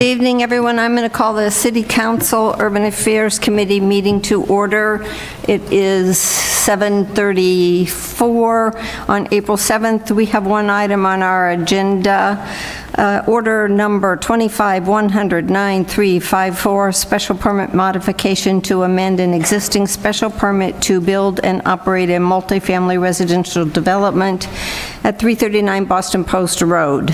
Evening, everyone. I'm going to call the City Council Urban Affairs Committee meeting to order. It is 7:34 on April 7th. We have one item on our agenda, order number 25-100-9354, special permit modification to amend an existing special permit to build and operate a multifamily residential development at 339 Boston Post Road.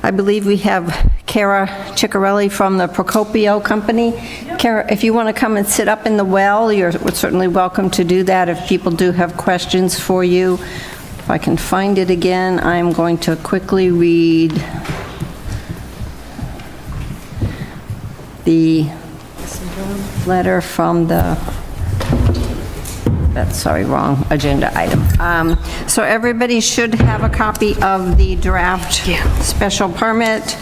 I believe we have Kara Ciccarelli from the Procopio Company. Yep. Kara, if you want to come and sit up in the well, you're certainly welcome to do that if people do have questions for you. If I can find it again, I'm going to quickly read the letter from the, sorry, wrong agenda item. So everybody should have a copy of the draft special permit,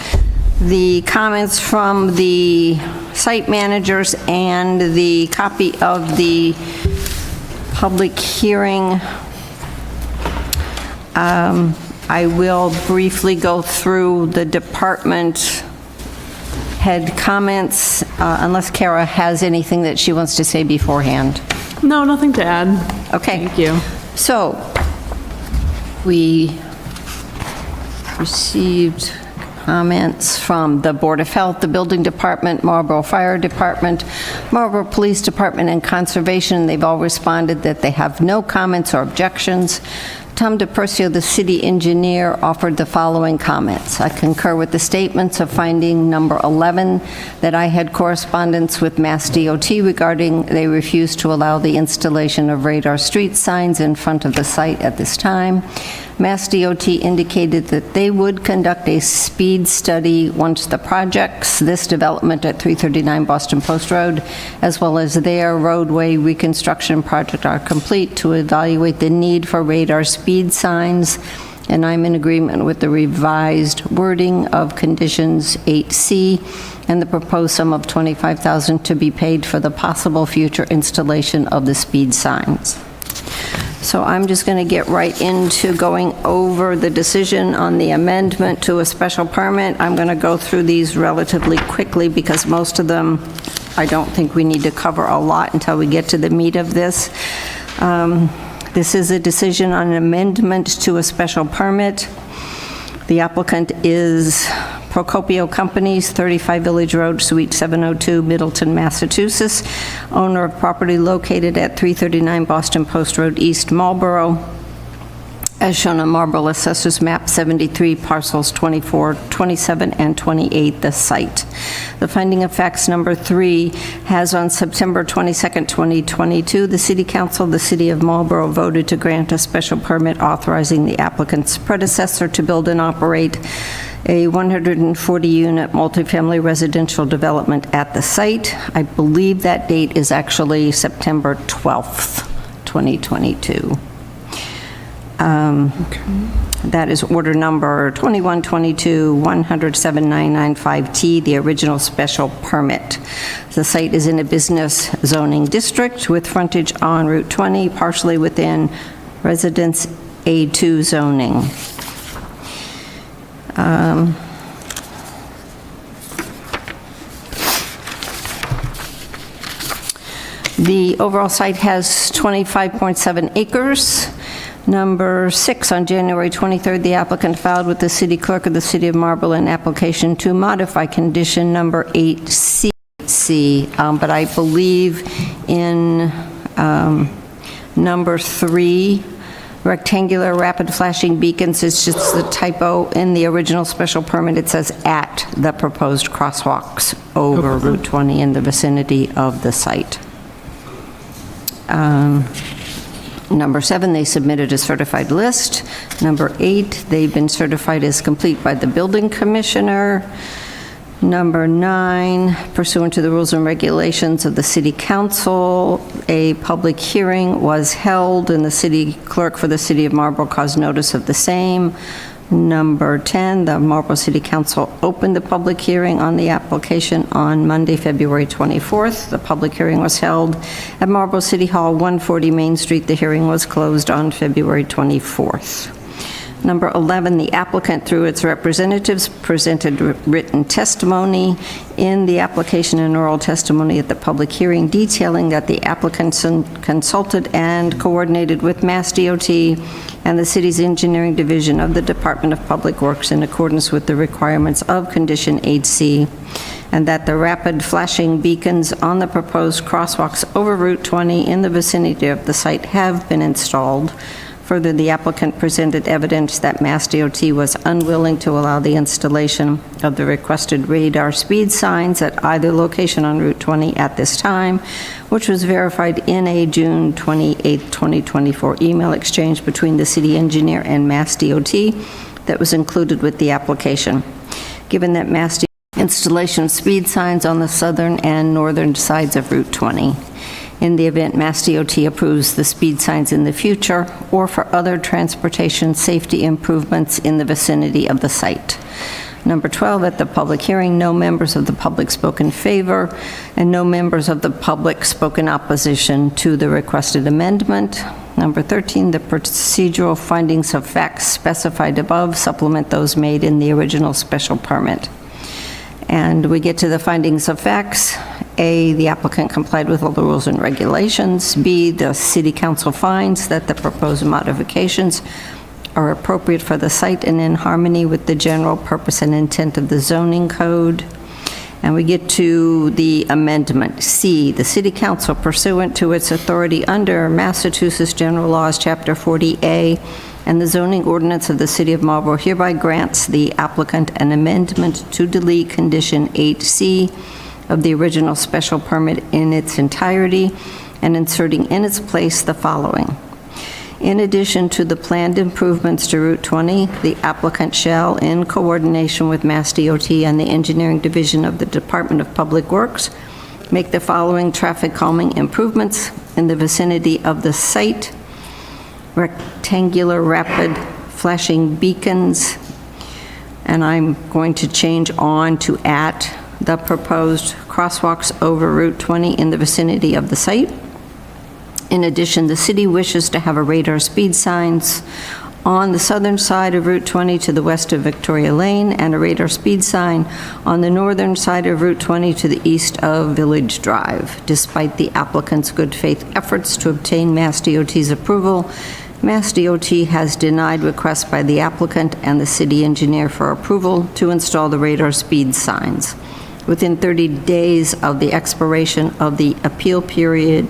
the comments from the site managers, and the copy of the public hearing. I will briefly go through the department head comments, unless Kara has anything that she wants to say beforehand. No, nothing to add. Okay. Thank you. So, we received comments from the Board of Health, the Building Department, Marlborough Fire Department, Marlborough Police Department, and Conservation. They've all responded that they have no comments or objections. Tom DePercio, the city engineer, offered the following comments. I concur with the statements of finding number 11 that I had correspondence with Mass DOT regarding they refused to allow the installation of radar street signs in front of the site at this time. Mass DOT indicated that they would conduct a speed study once the projects, this development at 339 Boston Post Road, as well as their roadway reconstruction project are complete, to evaluate the need for radar speed signs. And I'm in agreement with the revised wording of conditions 8C and the proposed sum of $25,000 to be paid for the possible future installation of the speed signs. So I'm just going to get right into going over the decision on the amendment to a special permit. I'm going to go through these relatively quickly because most of them, I don't think we need to cover a lot until we get to the meat of this. This is a decision on an amendment to a special permit. The applicant is Procopio Companies, 35 Village Road, Suite 702, Middleton, Massachusetts, owner of property located at 339 Boston Post Road, East Marlborough, as shown on Marlborough Assessors Map 73, parcels 24, 27, and 28, the site. The finding of facts number 3 has on September 22nd, 2022, the City Council of the City of Marlborough voted to grant a special permit authorizing the applicant's predecessor to build and operate a 140-unit multifamily residential development at the site. I believe that date is actually September 12th, 2022. That is order number 2122-107-995T, the original special permit. The site is in a business zoning district with frontage on Route 20, partially within Residence A2 zoning. The overall site has 25.7 acres. Number 6, on January 23rd, the applicant filed with the city clerk of the City of Marlborough an application to modify condition number 8C, but I believe in number 3, rectangular rapid flashing beacons, it's just the typo in the original special permit. It says at the proposed crosswalks over Route 20 in the vicinity of the site. Number 7, they submitted a certified list. Number 8, they've been certified as complete by the building commissioner. Number 9, pursuant to the rules and regulations of the City Council, a public hearing was held and the city clerk for the City of Marlborough caused notice of the same. Number 10, the Marlborough City Council opened the public hearing on the application on Monday, February 24th. The public hearing was held at Marlborough City Hall, 140 Main Street. The hearing was closed on February 24th. Number 11, the applicant, through its representatives, presented written testimony in the application and oral testimony at the public hearing detailing that the applicant consulted and coordinated with Mass DOT and the city's engineering division of the Department of Public Works in accordance with the requirements of Condition 8C, and that the rapid flashing beacons on the proposed crosswalks over Route 20 in the vicinity of the site have been installed. Further, the applicant presented evidence that Mass DOT was unwilling to allow the installation of the requested radar speed signs at either location on Route 20 at this time, which was verified in a June 28, 2024 email exchange between the city engineer and Mass DOT that was included with the application. Given that Mass DOT installation of speed signs on the southern and northern sides of Route 20. In the event Mass DOT approves the speed signs in the future or for other transportation safety improvements in the vicinity of the site. Number 12, at the public hearing, no members of the public spoke in favor and no members of the public spoke in opposition to the requested amendment. Number 13, the procedural findings of facts specified above supplement those made in the original special permit. And we get to the findings of facts. A, the applicant complied with all the rules and regulations. B, the city council finds that the proposed modifications are appropriate for the site and in harmony with the general purpose and intent of the zoning code. And we get to the amendment. C, the city council, pursuant to its authority under Massachusetts General Laws, Chapter 40A, and the zoning ordinance of the City of Marlborough, hereby grants the applicant an amendment to delete Condition 8C of the original special permit in its entirety and inserting in its place the following. In addition to the planned improvements to Route 20, the applicant shall, in coordination with Mass DOT and the Engineering Division of the Department of Public Works, make the following traffic calming improvements in the vicinity of the site: rectangular rapid flashing beacons, and I'm going to change on to at the proposed crosswalks over Route 20 in the vicinity of the site. In addition, the city wishes to have a radar speed signs on the southern side of Route 20 to the west of Victoria Lane and a radar speed sign on the northern side of Route 20 to the east of Village Drive. Despite the applicant's good faith efforts to obtain Mass DOT's approval, Mass DOT has denied requests by the applicant and the city engineer for approval to install the radar speed signs. Within 30 days of the expiration of the appeal period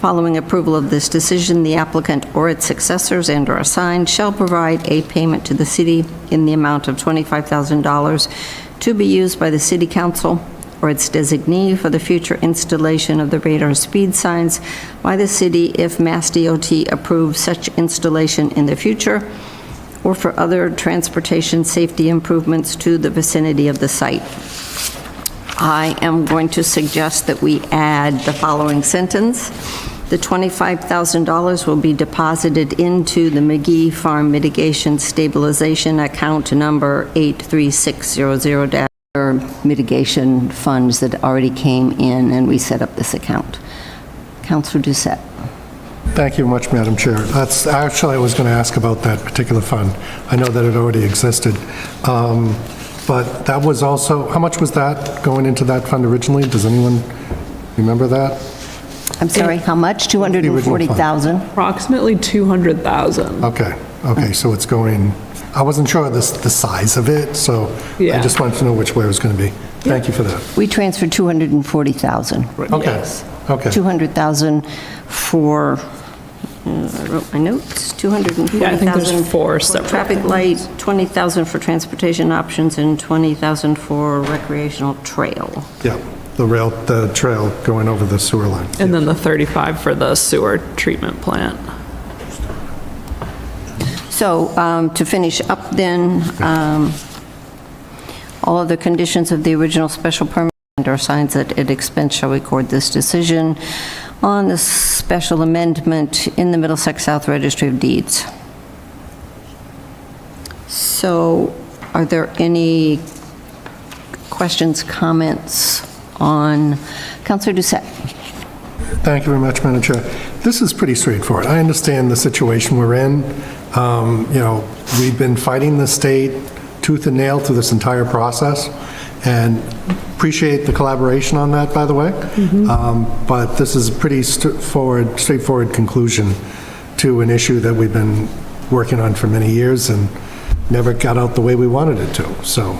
following approval of this decision, the applicant or its successors and/or assigned shall provide a payment to the city in the amount of $25,000 to be used by the city council or its designee for the future installation of the radar speed signs by the city if Mass DOT approves such installation in the future, or for other transportation safety improvements to the vicinity of the site. I am going to suggest that we add the following sentence. The $25,000 will be deposited into the McGee Farm Mitigation Stabilization Account number 83600- mitigation funds that already came in, and we set up this account. Councilor Doucette. Thank you much, Madam Chair. That's actually, I was going to ask about that particular fund. I know that it already existed. But that was also, how much was that going into that fund originally? Does anyone remember that? I'm sorry, how much? 240,000? Approximately 200,000. Okay, so it's going, I wasn't sure the size of it, so I Yeah. just wanted to know which way it was going to be. Thank you for that. We transferred 240,000. Okay, okay. 200,000 for, I wrote my notes, 240,000. Yeah, I think there's four for separate traffic light, 20,000 for transportation options, and 20,000 for recreational trail. Yeah, the trail going over the sewer line. And then the 35 for the sewer treatment plant. So to finish up then, all of the conditions of the original special permit and/or signs that at expense shall record this decision on the special amendment in the Middlesex South Registry of Deeds. So are there any questions, comments on, Councilor Doucette? Thank you very much, Madam Chair. This is pretty straightforward. I understand the situation we're in. We've been fighting the state tooth and nail through this entire process, and appreciate the collaboration on that, by the way. But this is a pretty straightforward conclusion to an issue that we've been working on for many years and never got out the way we wanted it to. So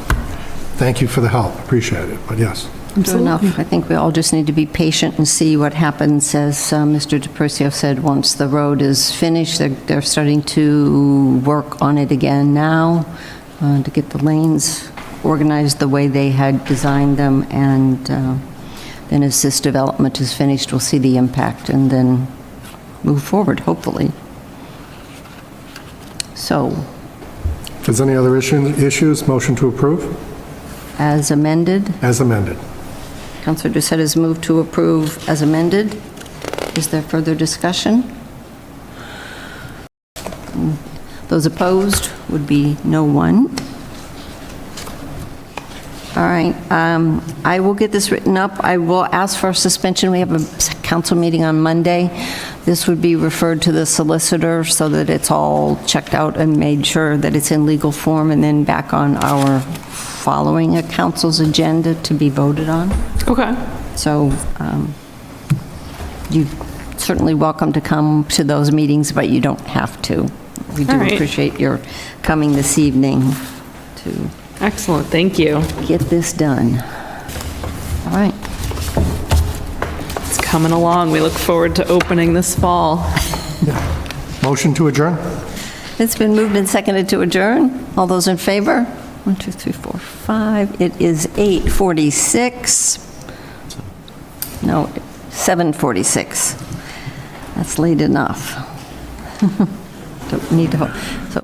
thank you for the help. Appreciate it. But yes. Fair enough. I think we all just need to be patient and see what happens, as Mr. DePercio said, once the road is finished. They're starting to work on it again now to get the lanes organized the way they had designed them, and then as this development is finished, we'll see the impact and then move forward, hopefully. So, If there's any other issues, motion to approve? as amended, As amended. Councilor Doucette has moved to approve as amended. Is there further discussion? Those opposed would be no one. All right, I will get this written up. I will ask for a suspension. We have a council meeting on Monday. This would be referred to the solicitor so that it's all checked out and made sure that it's in legal form, and then back on our following a council's agenda to be voted on. Okay. So you're certainly welcome to come to those meetings, but you don't have to. We do All right. appreciate your coming this evening to Excellent, thank you. get this done. All right. It's coming along. We look forward to opening this fall. Motion to adjourn? It's been moved and seconded to adjourn. All those in favor? 1, 2, 3, 4, 5. It is 8:46. No, 7:46. That's late enough. Don't need to, so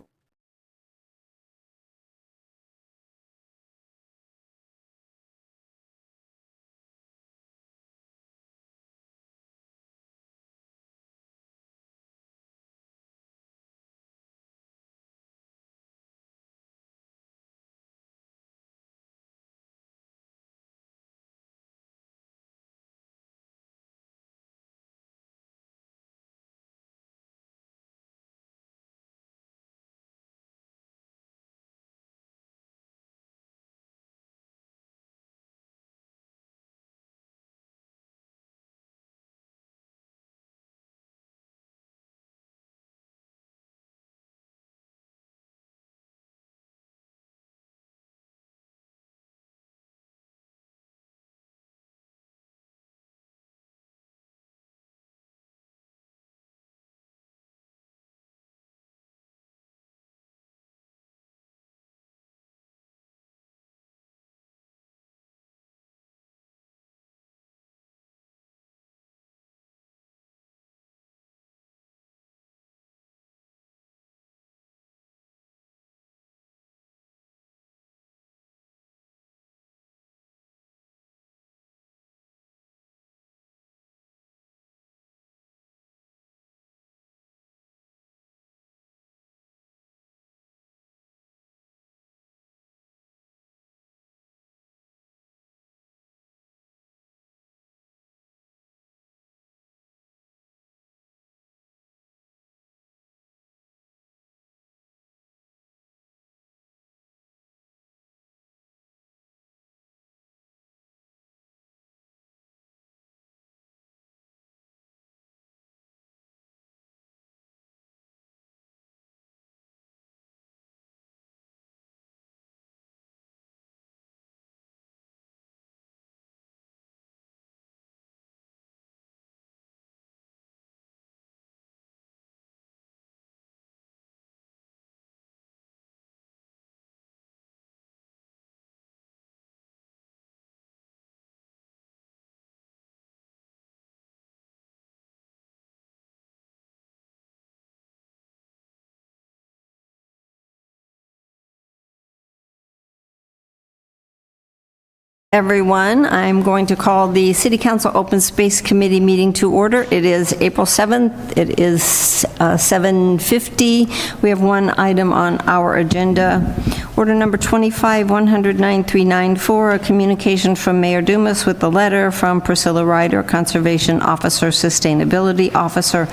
Everyone, I'm going to call the City Council Open Space Committee meeting to order. It is April 7th. It is 7:50. We have one item on our agenda. Order number 25-109-394, a communication from Mayor Dumas with a letter from Priscilla Ryder, Conservation Officer, Sustainability Officer,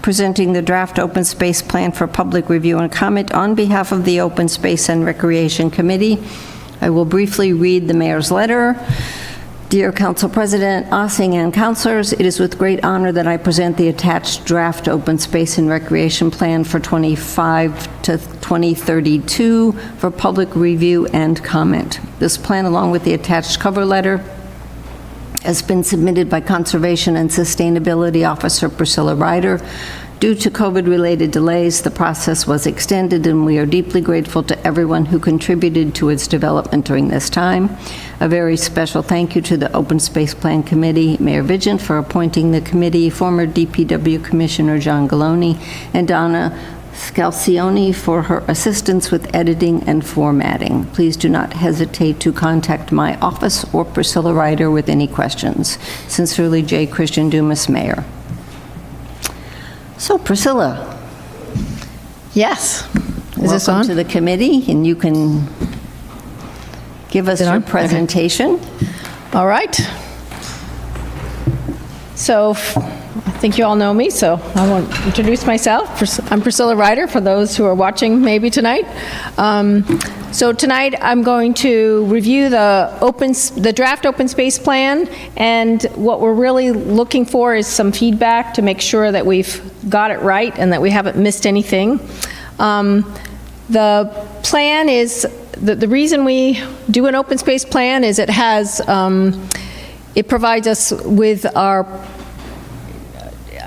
presenting the draft open space plan for public review and comment on behalf of the Open Space and Recreation Committee. I will briefly read the mayor's letter. Dear Council President Ossing and councilors, it is with great honor that I present the attached draft open space and recreation plan for 25 to 2032 for public review and comment. This plan, along with the attached cover letter, has been submitted by Conservation and Sustainability Officer Priscilla Ryder. Due to COVID-related delays, the process was extended, and we are deeply grateful to everyone who contributed to its development during this time. A very special thank you to the Open Space Plan Committee, Mayor Vigent for appointing the committee, former DPW Commissioner John Galoni, and Donna Scalcione for her assistance with editing and formatting. Please do not hesitate to contact my office or Priscilla Ryder with any questions. Sincerely, J. Christian Dumas, Mayor. So, Priscilla. Yes. Is this on? Welcome to the committee, and you can give us your presentation. All right. So, I think you all know me, so I won't introduce myself. I'm Priscilla Ryder, for those who are watching maybe tonight. So tonight, I'm going to review the draft open space plan, and what we're really looking for is some feedback to make sure that we've got it right and that we haven't missed anything. The plan is, the reason we do an open space plan is it has, it provides us with our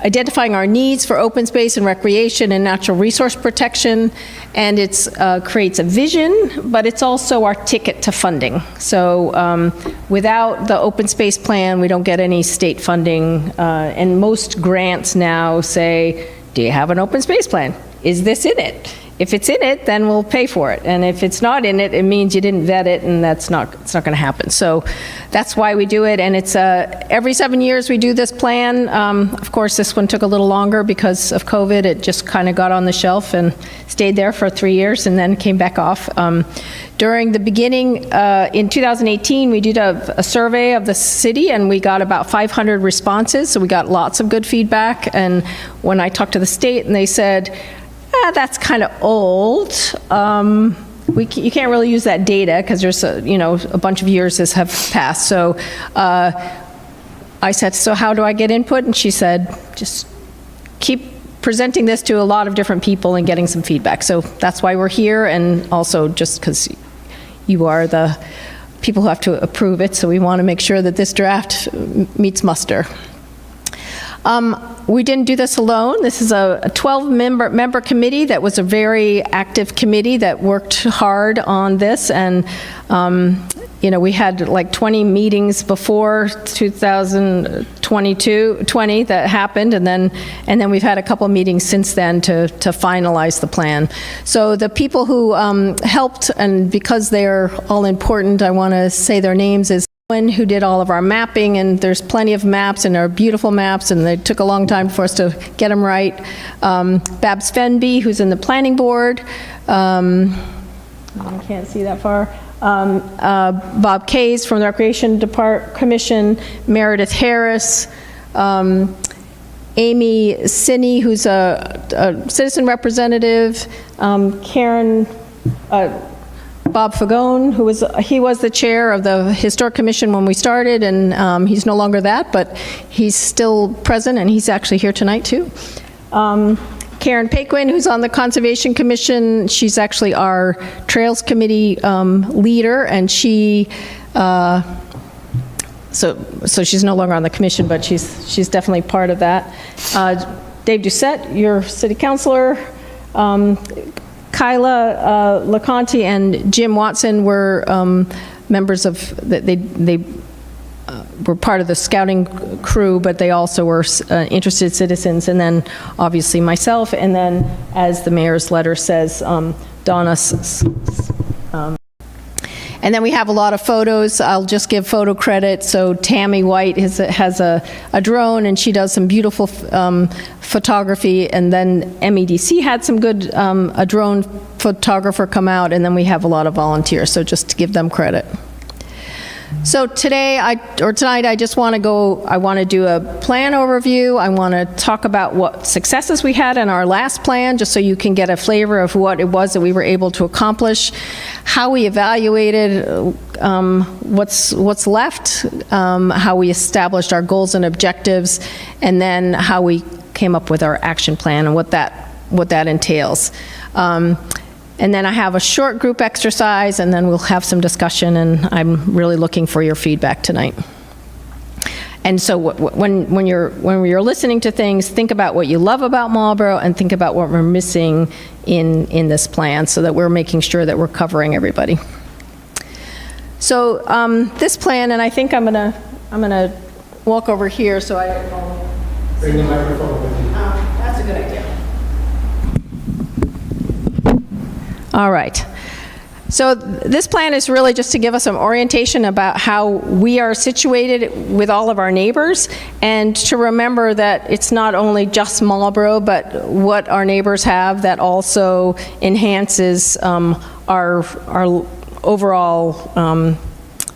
identifying our needs for open space and recreation and natural resource protection, and it creates a vision, but it's also our ticket to funding. So without the open space plan, we don't get any state funding, and most grants now say, do you have an open space plan? Is this in it? If it's in it, then we'll pay for it. And if it's not in it, it means you didn't vet it, and it's not going to happen. So that's why we do it. And it's every 7 years we do this plan. Of course, this one took a little longer because of COVID. It just kind of got on the shelf and stayed there for 3 years and then came back off. During the beginning, in 2018, we did a survey of the city, and we got about 500 responses. So we got lots of good feedback. And when I talked to the state, and they said, that's kind of old. You can't really use that data because there's a bunch of years that have passed. So I said, so how do I get input? And she said, just keep presenting this to a lot of different people and getting some feedback. So that's why we're here, and also just because you are the people who have to approve it. So we want to make sure that this draft meets muster. We didn't do this alone. This is a 12-member committee that was a very active committee that worked hard on this, and we had like 20 meetings before 2020 that happened, and then we've had a couple meetings since then to finalize the plan. So the people who helped, and because they're all important, I want to say their names, is who did all of our mapping, and there's plenty of maps, and they're beautiful maps, and they took a long time for us to get them right. Babs Fenby, who's in the planning board. I can't see that far. Bob Kays from the Recreation Commission. Meredith Harris. Amy Sinney, who's a citizen representative. Karen... Bob Fagone, he was the chair of the Historic Commission when we started, and he's no longer that, but he's still present, and he's actually here tonight too. Karen Paquin, who's on the Conservation Commission, she's actually our Trails Committee leader, and she, so she's no longer on the commission, but she's definitely part of that. Dave Doucette, your city councilor. Kyla LeConte and Jim Watson were members of, they were part of the scouting crew, but they also were interested citizens, and then obviously myself, and then, as the mayor's letter says, Donna. And then we have a lot of photos. I'll just give photo credit. So Tammy White has a drone, and she does some beautiful photography. And then MEDC had some good, a drone photographer come out, and then we have a lot of volunteers. So just to give them credit. So tonight, I just want to do a plan overview. I want to talk about what successes we had in our last plan, just so you can get a flavor of what it was that we were able to accomplish, how we evaluated what's left, how we established our goals and objectives, and then how we came up with our action plan and what that entails. And then I have a short group exercise, and then we'll have some discussion, and I'm really looking for your feedback tonight. And so when you're listening to things, think about what you love about Marlborough and think about what we're missing in this plan, so that we're making sure that we're covering everybody. So this plan, and I think I'm gonna walk over here so I don't Bring the microphone with you. that's a good idea. All right. So this plan is really just to give us some orientation about how we are situated with all of our neighbors, and to remember that it's not only just Marlborough, but what our neighbors have that also enhances our overall,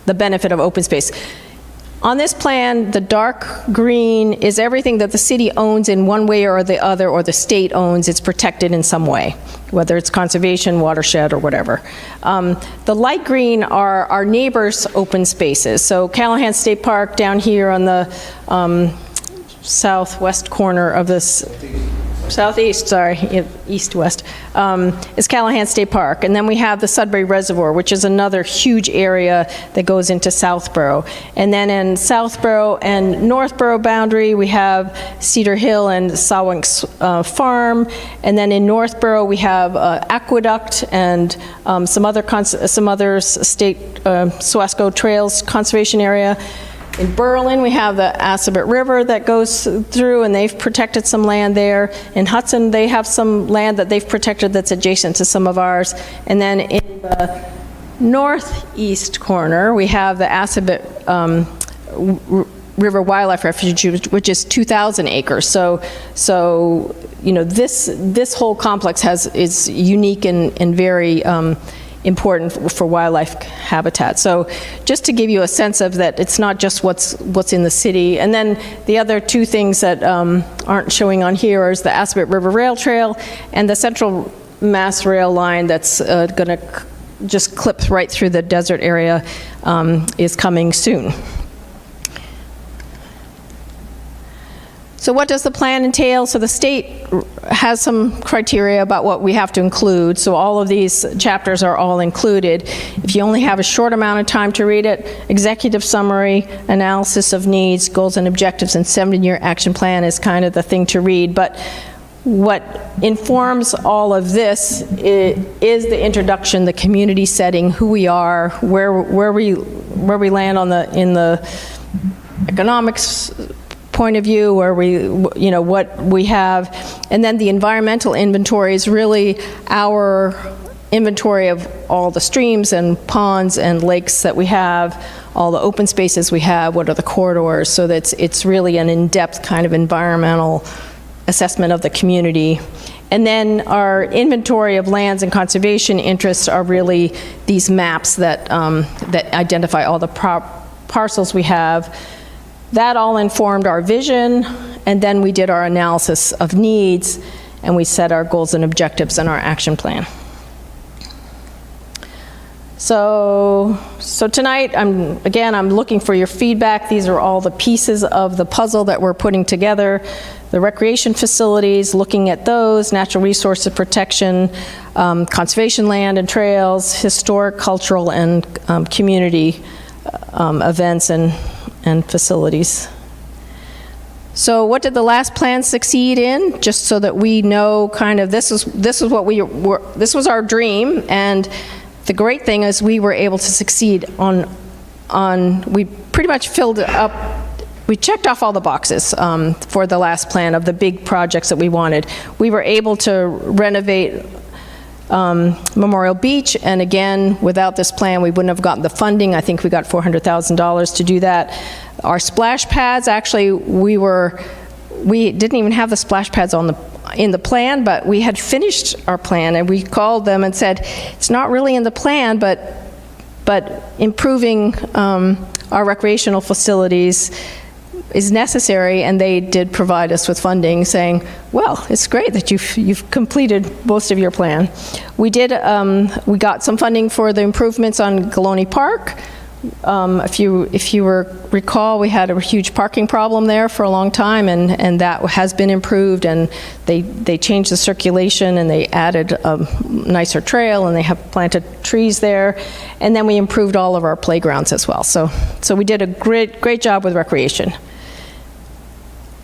the benefit of open space. On this plan, the dark green is everything that the city owns in one way or the other, or the state owns. It's protected in some way, whether it's conservation, watershed, or whatever. The light green are our neighbors' open spaces. So Callahan State Park down here on the southwest corner of this, southeast, sorry, east-west, is Callahan State Park. And then we have the Sudbury Reservoir, which is another huge area that goes into Southborough. And then in Southborough and Northborough boundary, we have Cedar Hill and Sawinks Farm. And then in Northborough, we have Aqueduct and some other state Suasco Trails Conservation Area. In Berlin, we have the Assabet River that goes through, and they've protected some land there. In Hudson, they have some land that they've protected that's adjacent to some of ours. And then in the northeast corner, we have the Assabet River Wildlife Refuge, which is 2,000 acres. So you know, this whole complex is unique and very important for wildlife habitat. So just to give you a sense of that, it's not just what's in the city. And then the other two things that aren't showing on here is the Assabet River Rail Trail and the Central Mass Rail Line that's going to just clip right through the desert area is coming soon. So what does the plan entail? So the state has some criteria about what we have to include. So all of these chapters are all included. If you only have a short amount of time to read it, executive summary, analysis of needs, goals and objectives, and 7-year action plan is kind of the thing to read. But what informs all of this is the introduction, the community setting, who we are, where we land in the economics point of view, where what we have. And then the environmental inventory is really our inventory of all the streams and ponds and lakes that we have, all the open spaces we have, what are the corridors, so that it's really an in-depth kind of environmental assessment of the community. And then our inventory of lands and conservation interests are really these maps that identify all the parcels we have. That all informed our vision, and then we did our analysis of needs, and we set our goals and objectives in our action plan. So tonight, I'm looking for your feedback. These are all the pieces of the puzzle that we're putting together. The recreation facilities, looking at those, natural resources protection, conservation land and trails, historic, cultural, and community events and facilities. So what did the last plan succeed in? Just so that we know kind of this was our dream, and the great thing is we were able to succeed we pretty much filled it up. We checked off all the boxes for the last plan of the big projects that we wanted. We were able to renovate Memorial Beach, and again, without this plan, we wouldn't have gotten the funding. I think we got $400,000 to do that. Our splash pads, actually, we didn't even have the splash pads in the plan, but we had finished our plan, and we called them and said, it's not really in the plan, but improving our recreational facilities is necessary, and they did provide us with funding, saying, well, it's great that you've completed most of your plan. We got some funding for the improvements on Galone Park. If you recall, we had a huge parking problem there for a long time, and that has been improved, and they changed the circulation, and they added a nicer trail, and they have planted trees there, and then we improved all of our playgrounds as well. So we did a great job with recreation.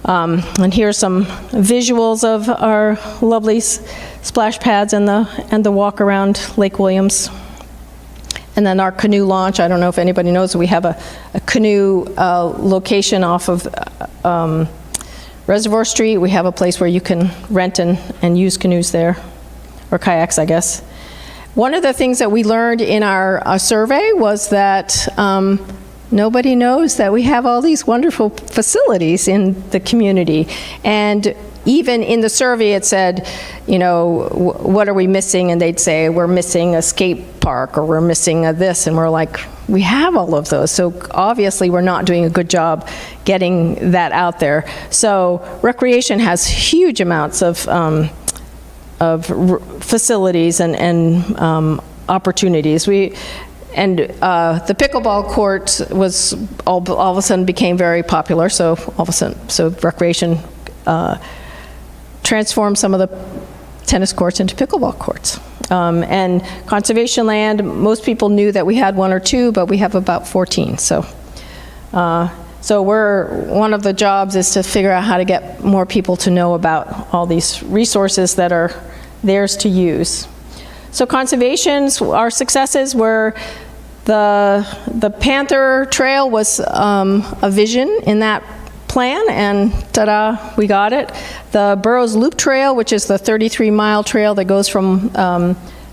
And here's some visuals of our lovely splash pads and the walk around Lake Williams. And then our canoe launch. I don't know if anybody knows, we have a canoe location off of Reservoir Street. We have a place where you can rent and use canoes there, or kayaks, I guess. One of the things that we learned in our survey was that nobody knows that we have all these wonderful facilities in the community. And even in the survey, it said, what are we missing? And they'd say, we're missing a skate park, or we're missing this. And we're like, we have all of those. So obviously, we're not doing a good job getting that out there. So recreation has huge amounts of facilities and opportunities. And the pickleball court was all of a sudden became very popular. So all of a sudden, recreation transformed some of the tennis courts into pickleball courts. And conservation land, most people knew that we had 1 or 2, but we have about 14. So one of the jobs is to figure out how to get more people to know about all these resources that are theirs to use. So conservations, our successes were the Panther Trail was a vision in that plan, and ta-da, we got it. The Burroughs Loop Trail, which is the 33-mile trail that goes from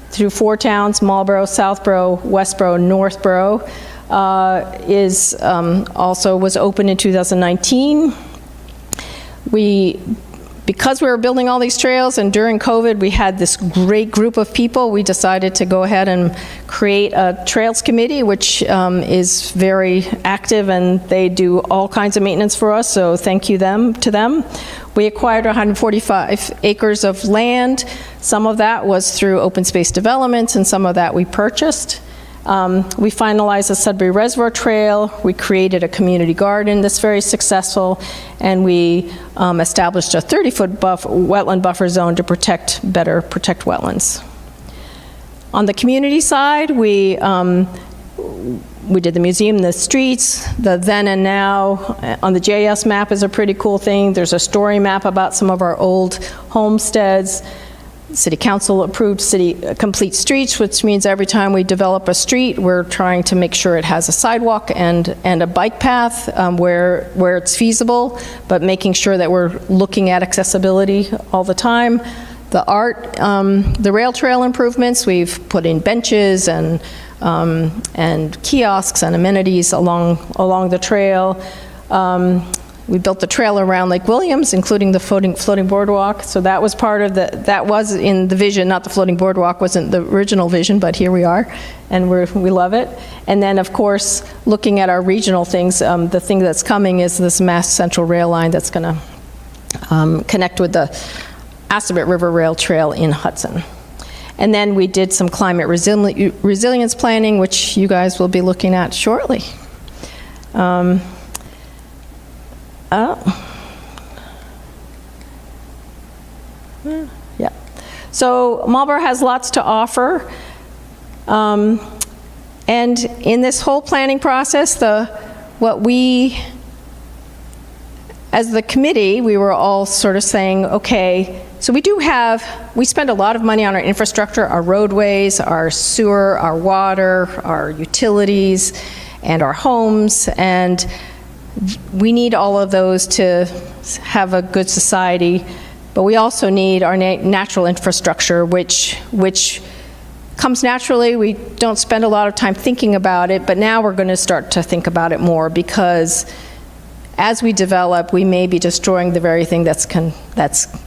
through 4 towns, Marlborough, Southborough, Westborough, Northborough, was opened in 2019. Because we were building all these trails, and during COVID, we had this great group of people, we decided to go ahead and create a Trails Committee, which is very active, and they do all kinds of maintenance for us, so thank you to them. We acquired 145 acres of land. Some of that was through open space developments, and some of that we purchased. We finalized the Sudbury Reservoir Trail. We created a community garden that's very successful, and we established a 30-foot wetland buffer zone to protect wetlands. On the community side, we did the museum, the streets, the then and now. On the JS map is a pretty cool thing. There's a story map about some of our old homesteads. City Council approved complete streets, which means every time we develop a street, we're trying to make sure it has a sidewalk and a bike path where it's feasible, but making sure that we're looking at accessibility all the time. The rail trail improvements, we've put in benches and kiosks and amenities along the trail. We built the trail around Lake Williams, including the floating boardwalk. So that was part of that was in the vision, not the floating boardwalk wasn't the original vision, but here we are, and we love it. And then, of course, looking at our regional things, the thing that's coming is this Mass Central rail line that's going to connect with the Assabet River Rail Trail in Hudson. And then we did some climate resilience planning, which you guys will be looking at shortly. Yeah. So Marlborough has lots to offer. And in this whole planning process, as the committee, we were all sort of saying, okay, so we spend a lot of money on our infrastructure, our roadways, our sewer, our water, our utilities, and our homes, and we need all of those to have a good society, but we also need our natural infrastructure, which comes naturally. We don't spend a lot of time thinking about it, but now we're going to start to think about it more, because as we develop, we may be destroying the very thing that's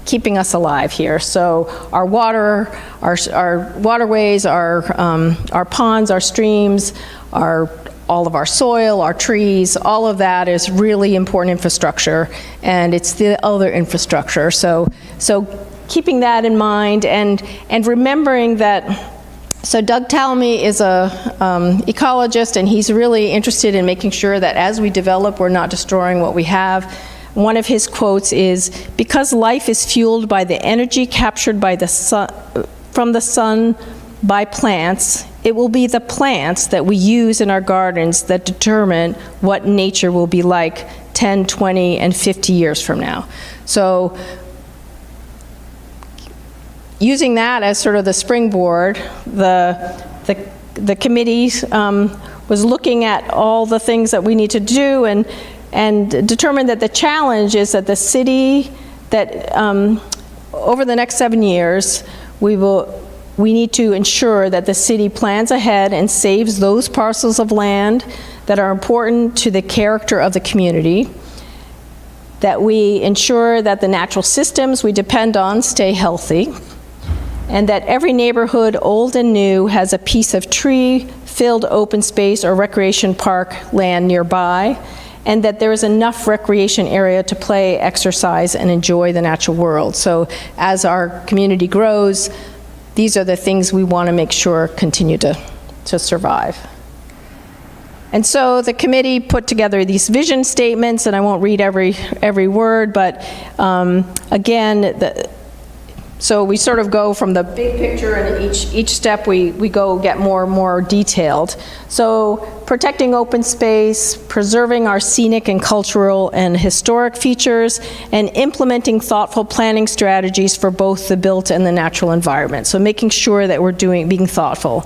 keeping us alive here. So our water, our waterways, our ponds, our streams, all of our soil, our trees, all of that is really important infrastructure, and it's the other infrastructure. So keeping that in mind, and remembering that. So Doug Talmy is a ecologist, and he's really interested in making sure that as we develop, we're not destroying what we have. One of his quotes is, "Because life is fueled by the energy captured by the sun, from the sun by plants, it will be the plants that we use in our gardens that determine what nature will be like 10, 20, and 50 years from now." So using that as sort of the springboard, the committee was looking at all the things that we need to do, and determined that the challenge is that the city, that over the next 7 years, we need to ensure that the city plans ahead and saves those parcels of land that are important to the character of the community, that we ensure that the natural systems we depend on stay healthy, and that every neighborhood, old and new, has a piece of tree-filled open space or recreation park land nearby, and that there is enough recreation area to play, exercise, and enjoy the natural world. So as our community grows, these are the things we want to make sure continue to survive. And so the committee put together these vision statements, and I won't read every word, but again, so we sort of go from the big picture, and each step we go get more and more detailed. So protecting open space, preserving our scenic and cultural and historic features, and implementing thoughtful planning strategies for both the built and the natural environment. So making sure that we're being thoughtful.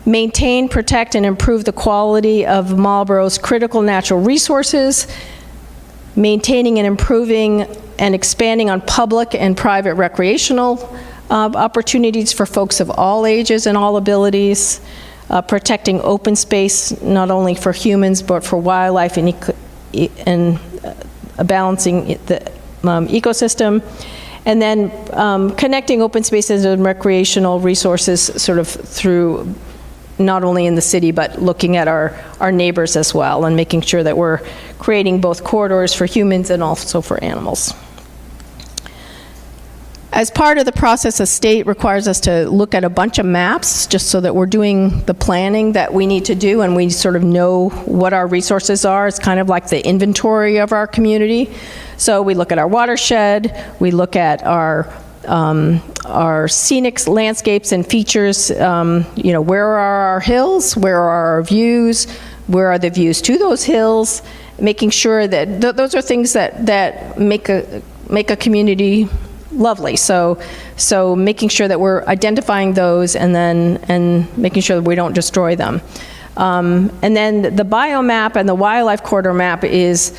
Maintain, protect, and improve the quality of Marlboro's critical natural resources, maintaining and improving and expanding on public and private recreational opportunities for folks of all ages and all abilities, protecting open space not only for humans but for wildlife, and balancing the ecosystem, and then connecting open spaces and recreational resources sort of through not only in the city, but looking at our neighbors as well, and making sure that we're creating both corridors for humans and also for animals. As part of the process, the state requires us to look at a bunch of maps, just so that we're doing the planning that we need to do, and we sort of know what our resources are. It's kind of like the inventory of our community. So we look at our watershed, we look at our scenic landscapes and features. Where are our hills? Where are our views? Where are the views to those hills? Making sure that those are things that make a community lovely. So making sure that we're identifying those, and making sure that we don't destroy them. And then the biomap and the wildlife corridor map is,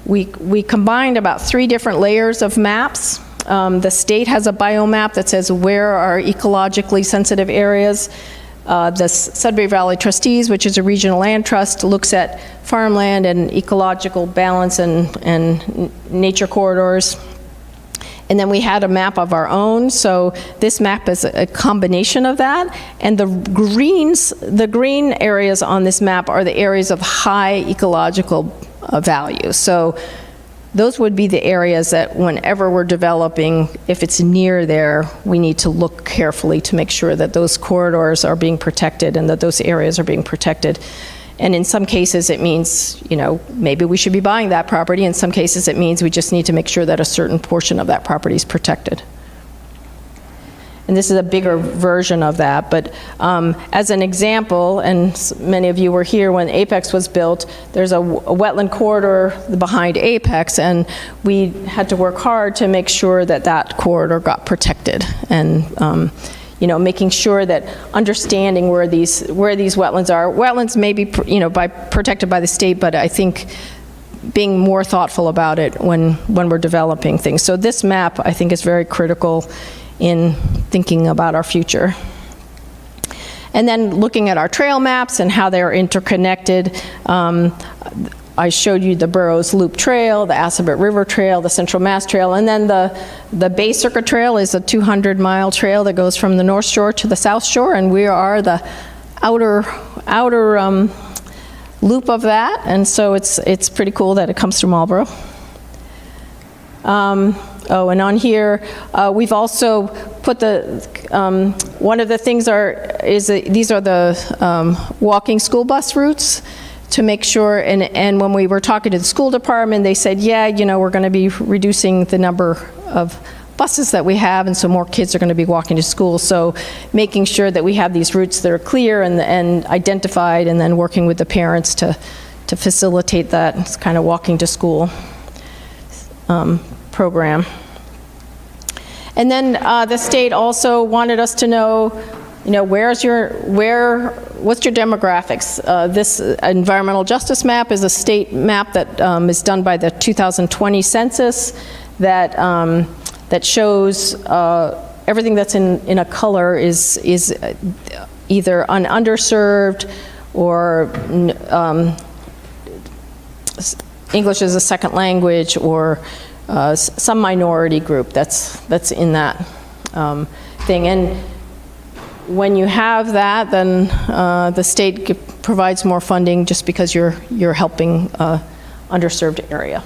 we combined about 3 different layers of maps. The state has a biomap that says where are ecologically sensitive areas. The Sudbury Valley Trustees, which is a regional land trust, looks at farmland and ecological balance and nature corridors. And then we had a map of our own, so this map is a combination of that. And the green areas on this map are the areas of high ecological value. So those would be the areas that whenever we're developing, if it's near there, we need to look carefully to make sure that those corridors are being protected and that those areas are being protected. And in some cases, it means, maybe we should be buying that property. In some cases, it means we just need to make sure that a certain portion of that property is protected. And this is a bigger version of that, but as an example, and many of you were here when Apex was built, there's a wetland corridor behind Apex, and we had to work hard to make sure that that corridor got protected. And making sure that understanding where these wetlands are. Wetlands may be, protected by the state, but I think being more thoughtful about it when we're developing things. So this map, I think, is very critical in thinking about our future. And then looking at our trail maps and how they're interconnected. I showed you the Burroughs Loop Trail, the Assabet River Trail, the Central Mass Trail, and then the Bay Circuit Trail is a 200-mile trail that goes from the North Shore to the South Shore, and we are the outer loop of that, and so it's pretty cool that it comes through Marlborough. Oh, and on here, we've also put one of the things these are the walking school bus routes to make sure, and when we were talking to the school department, they said, yeah, we're going to be reducing the number of buses that we have, and so more kids are going to be walking to school. So making sure that we have these routes that are clear and identified, and then working with the parents to facilitate that kind of walking to school program. And then the state also wanted us to know, what's your demographics? This environmental justice map is a state map that is done by the 2020 census that shows everything that's in a color is either underserved or English as a second language, or some minority group that's in that thing. And when you have that, then the state provides more funding just because you're helping underserved area.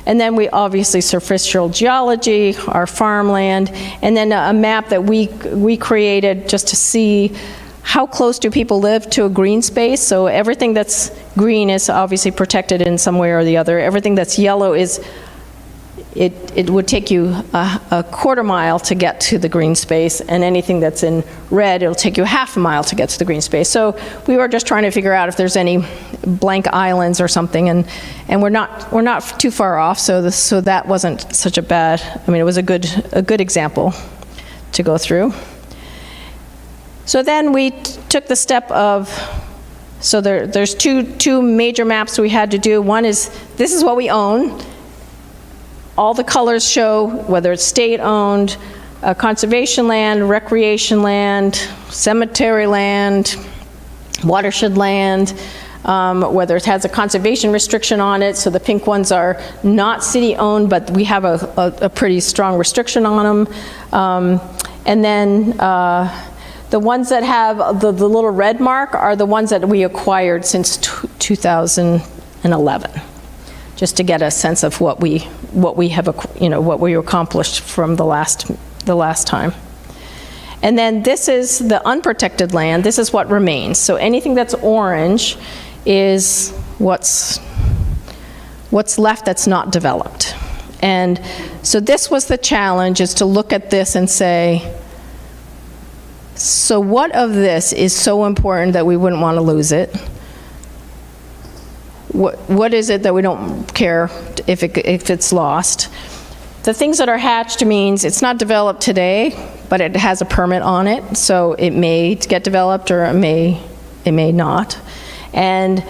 And then we obviously superficial geology, our farmland, and then a map that we created just to see how close do people live to a green space. So everything that's green is obviously protected in some way or the other. Everything that's yellow is, it would take you a quarter mile to get to the green space, and anything that's in red, it'll take you half a mile to get to the green space. So we were just trying to figure out if there's any blank islands or something, and we're not too far off, so that wasn't such a bad, it was a good example to go through. So then we took the step of, so there's two major maps we had to do. One is, this is what we own. All the colors show whether it's state-owned, conservation land, recreation land, cemetery land, watershed land, whether it has a conservation restriction on it. So the pink ones are not city-owned, but we have a pretty strong restriction on them. And then the ones that have the little red mark are the ones that we acquired since 2011. Just to get a sense of what we have, what we accomplished from the last time. And then this is the unprotected land. This is what remains. So anything that's orange is what's left that's not developed. And so this was the challenge, is to look at this and say, so what of this is so important that we wouldn't want to lose it? What is it that we don't care if it's lost? The things that are hatched means it's not developed today, but it has a permit on it, so it may get developed or it may not. And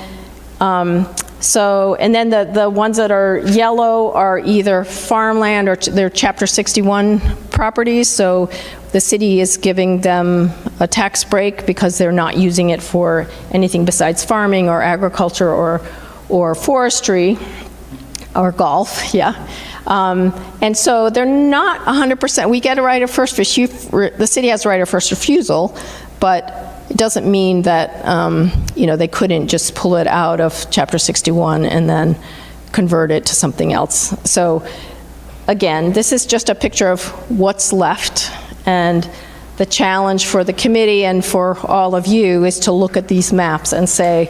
and then the ones that are yellow are either farmland or they're Chapter 61 properties, so the city is giving them a tax break because they're not using it for anything besides farming or agriculture or forestry or golf, yeah. And so they're not 100%. We get a right of first refusal, the city has a right of first refusal, but it doesn't mean that they couldn't just pull it out of Chapter 61 and then convert it to something else. So again, this is just a picture of what's left, and the challenge for the committee and for all of you is to look at these maps and say,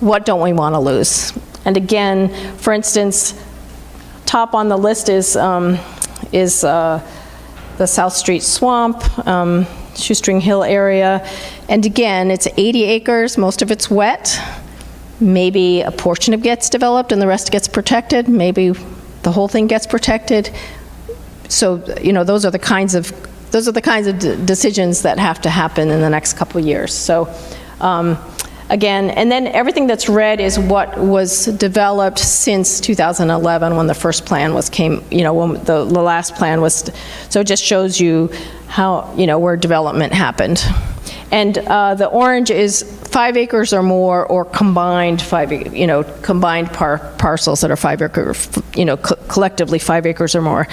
what don't we want to lose? And again, for instance, top on the list is the South Street Swamp, Shoestring Hill area. And again, it's 80 acres, most of it's wet. Maybe a portion of it gets developed and the rest gets protected. Maybe the whole thing gets protected. So, those are the kinds of decisions that have to happen in the next couple of years. So, again, and then everything that's red is what was developed since 2011 when the first plan when the last plan was, so it just shows you how, where development happened. And the orange is 5 acres or more, or combined parcels that are 5 acres, collectively 5 acres or more.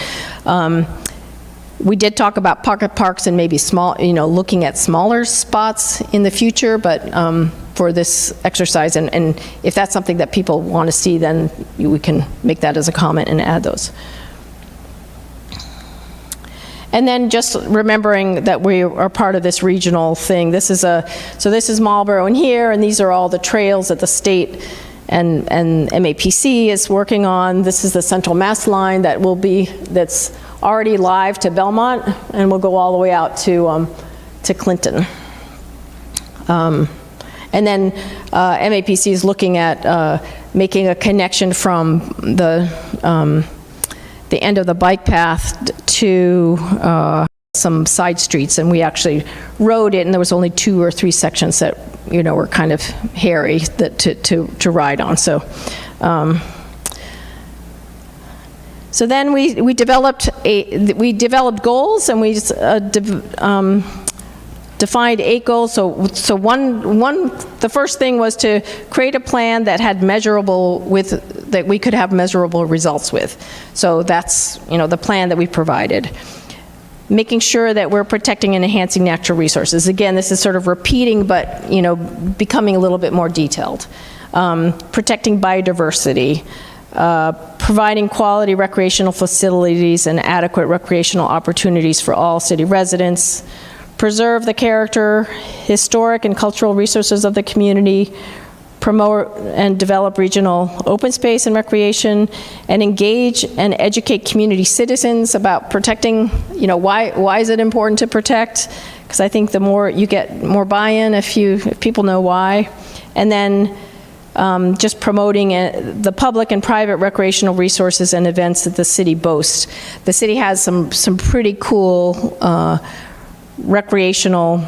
We did talk about pocket parks and maybe small, looking at smaller spots in the future, but for this exercise, and if that's something that people want to see, then we can make that as a comment and add those. And then just remembering that we are part of this regional thing. This is Marlboro in here, and these are all the trails that the state and MAPC is working on. This is the Central Mass Line that's already live to Belmont, and will go all the way out to Clinton. And then MAPC is looking at making a connection from the end of the bike path to some side streets, and we actually rode it, and there was only 2 or 3 sections that were kind of hairy to ride on. So then we developed goals, and we defined 8 goals. So the first thing was to create a plan that had that we could have measurable results with. So that's the plan that we provided. Making sure that we're protecting and enhancing natural resources. Again, this is sort of repeating, but becoming a little bit more detailed. Protecting biodiversity. Providing quality recreational facilities and adequate recreational opportunities for all city residents. Preserve the character, historic and cultural resources of the community. Promote and develop regional open space and recreation, and engage and educate community citizens about protecting. Why is it important to protect? Because I think the more you get more buy-in if people know why. And then just promoting the public and private recreational resources and events that the city boasts. The city has some pretty cool recreational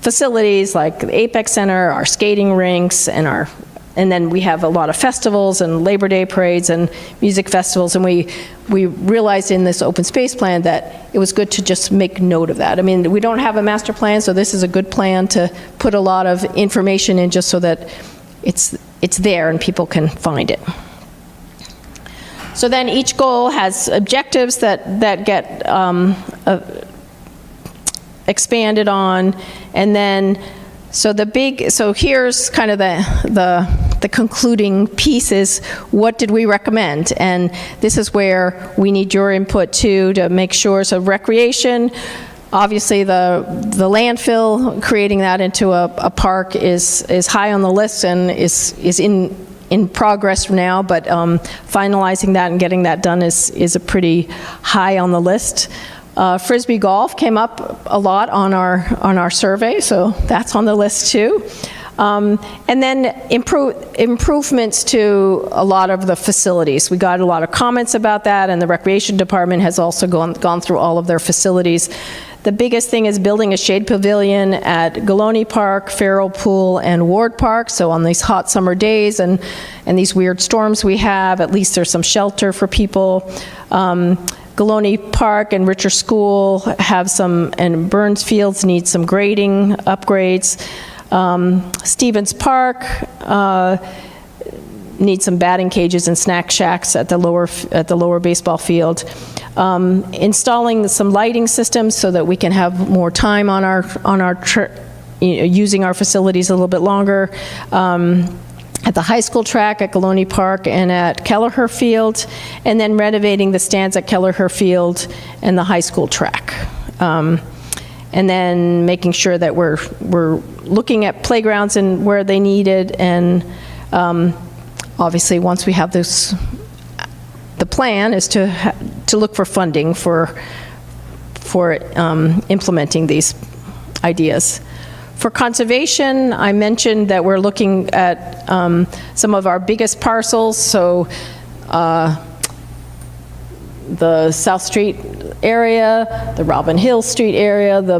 facilities, like the Apex Center, our skating rinks, and then we have a lot of festivals and Labor Day parades and music festivals, and we realized in this open space plan that it was good to just make note of that. I mean, we don't have a master plan, so this is a good plan to put a lot of information in, just so that it's there and people can find it. So then each goal has objectives that get expanded on, and then so here's kind of the concluding piece is, what did we recommend? And this is where we need your input too, to make sure. So recreation, obviously the landfill, creating that into a park is high on the list and is in progress now, but finalizing that and getting that done is a pretty high on the list. Frisbee golf came up a lot on our survey, so that's on the list too. And then improvements to a lot of the facilities. We got a lot of comments about that, and the Recreation Department has also gone through all of their facilities. The biggest thing is building a shade pavilion at Galoni Park, Farrell Pool, and Ward Park. So on these hot summer days and these weird storms we have, at least there's some shelter for people. Galoni Park and Richer School have and Burns Fields need some grading upgrades. Stevens Park needs some batting cages and snack shacks at the lower baseball field. Installing some lighting systems so that we can have more time on using our facilities a little bit longer. At the high school track at Galoni Park and at Kelleher Field, and then renovating the stands at Kelleher Field and the high school track. And then making sure that we're looking at playgrounds and where they need it, and obviously once we have this, the plan is to look for funding for implementing these ideas. For conservation, I mentioned that we're looking at some of our biggest parcels, so the South Street area, the Robin Hill Street area, the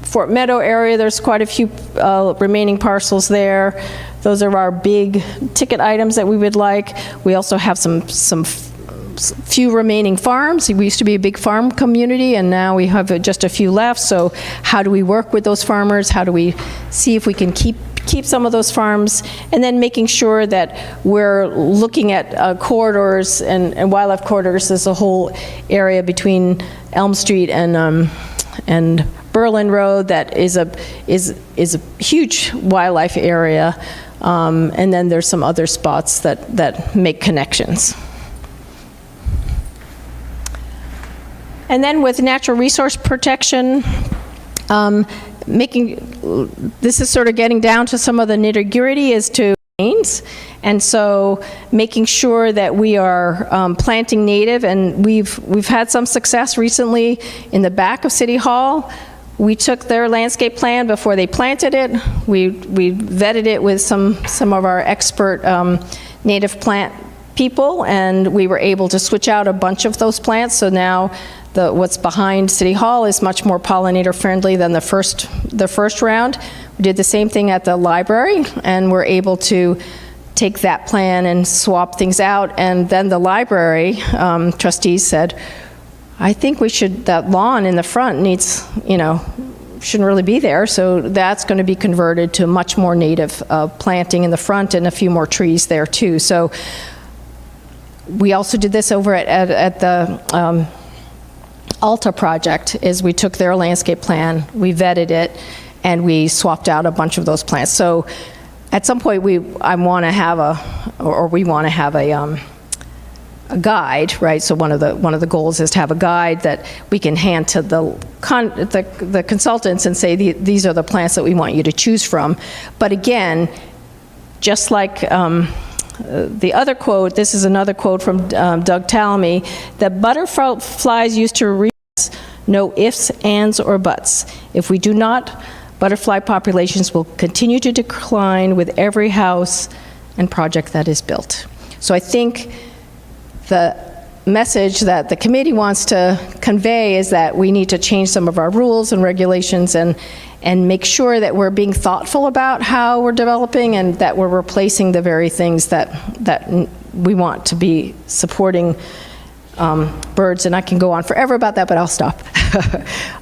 Fort Meadow area, there's quite a few remaining parcels there. Those are our big ticket items that we would like. We also have some few remaining farms. We used to be a big farm community, and now we have just a few left. So how do we work with those farmers? How do we see if we can keep some of those farms? And then making sure that we're looking at corridors and wildlife corridors. There's a whole area between Elm Street and Berlin Road that is a huge wildlife area. And then there's some other spots that make connections. And then with natural resource protection, this is sort of getting down to some of the nitty-gritty as to names. And so making sure that we are planting native, and we've had some success recently in the back of City Hall. We took their landscape plan before they planted it. We vetted it with some of our expert native plant people, and we were able to switch out a bunch of those plants. So now what's behind City Hall is much more pollinator friendly than the first round. We did the same thing at the library, and we're able to take that plan and swap things out. And then the library trustees said, I think that lawn in the front needs, shouldn't really be there. So that's going to be converted to much more native planting in the front and a few more trees there too. So we also did this over at the Alta project. Is we took their landscape plan, we vetted it, and we swapped out a bunch of those plants. So at some point we want to have a guide, right? So one of the goals is to have a guide that we can hand to the consultants and say, these are the plants that we want you to choose from. But again, just like the other quote, this is another quote from Doug Tallamy, that butterflies used to read no ifs, ands, or buts. If we do not, butterfly populations will continue to decline with every house and project that is built. So I think the message that the committee wants to convey is that we need to change some of our rules and regulations and make sure that we're being thoughtful about how we're developing and that we're replacing the very things that we want to be supporting birds. And I can go on forever about that, but I'll stop.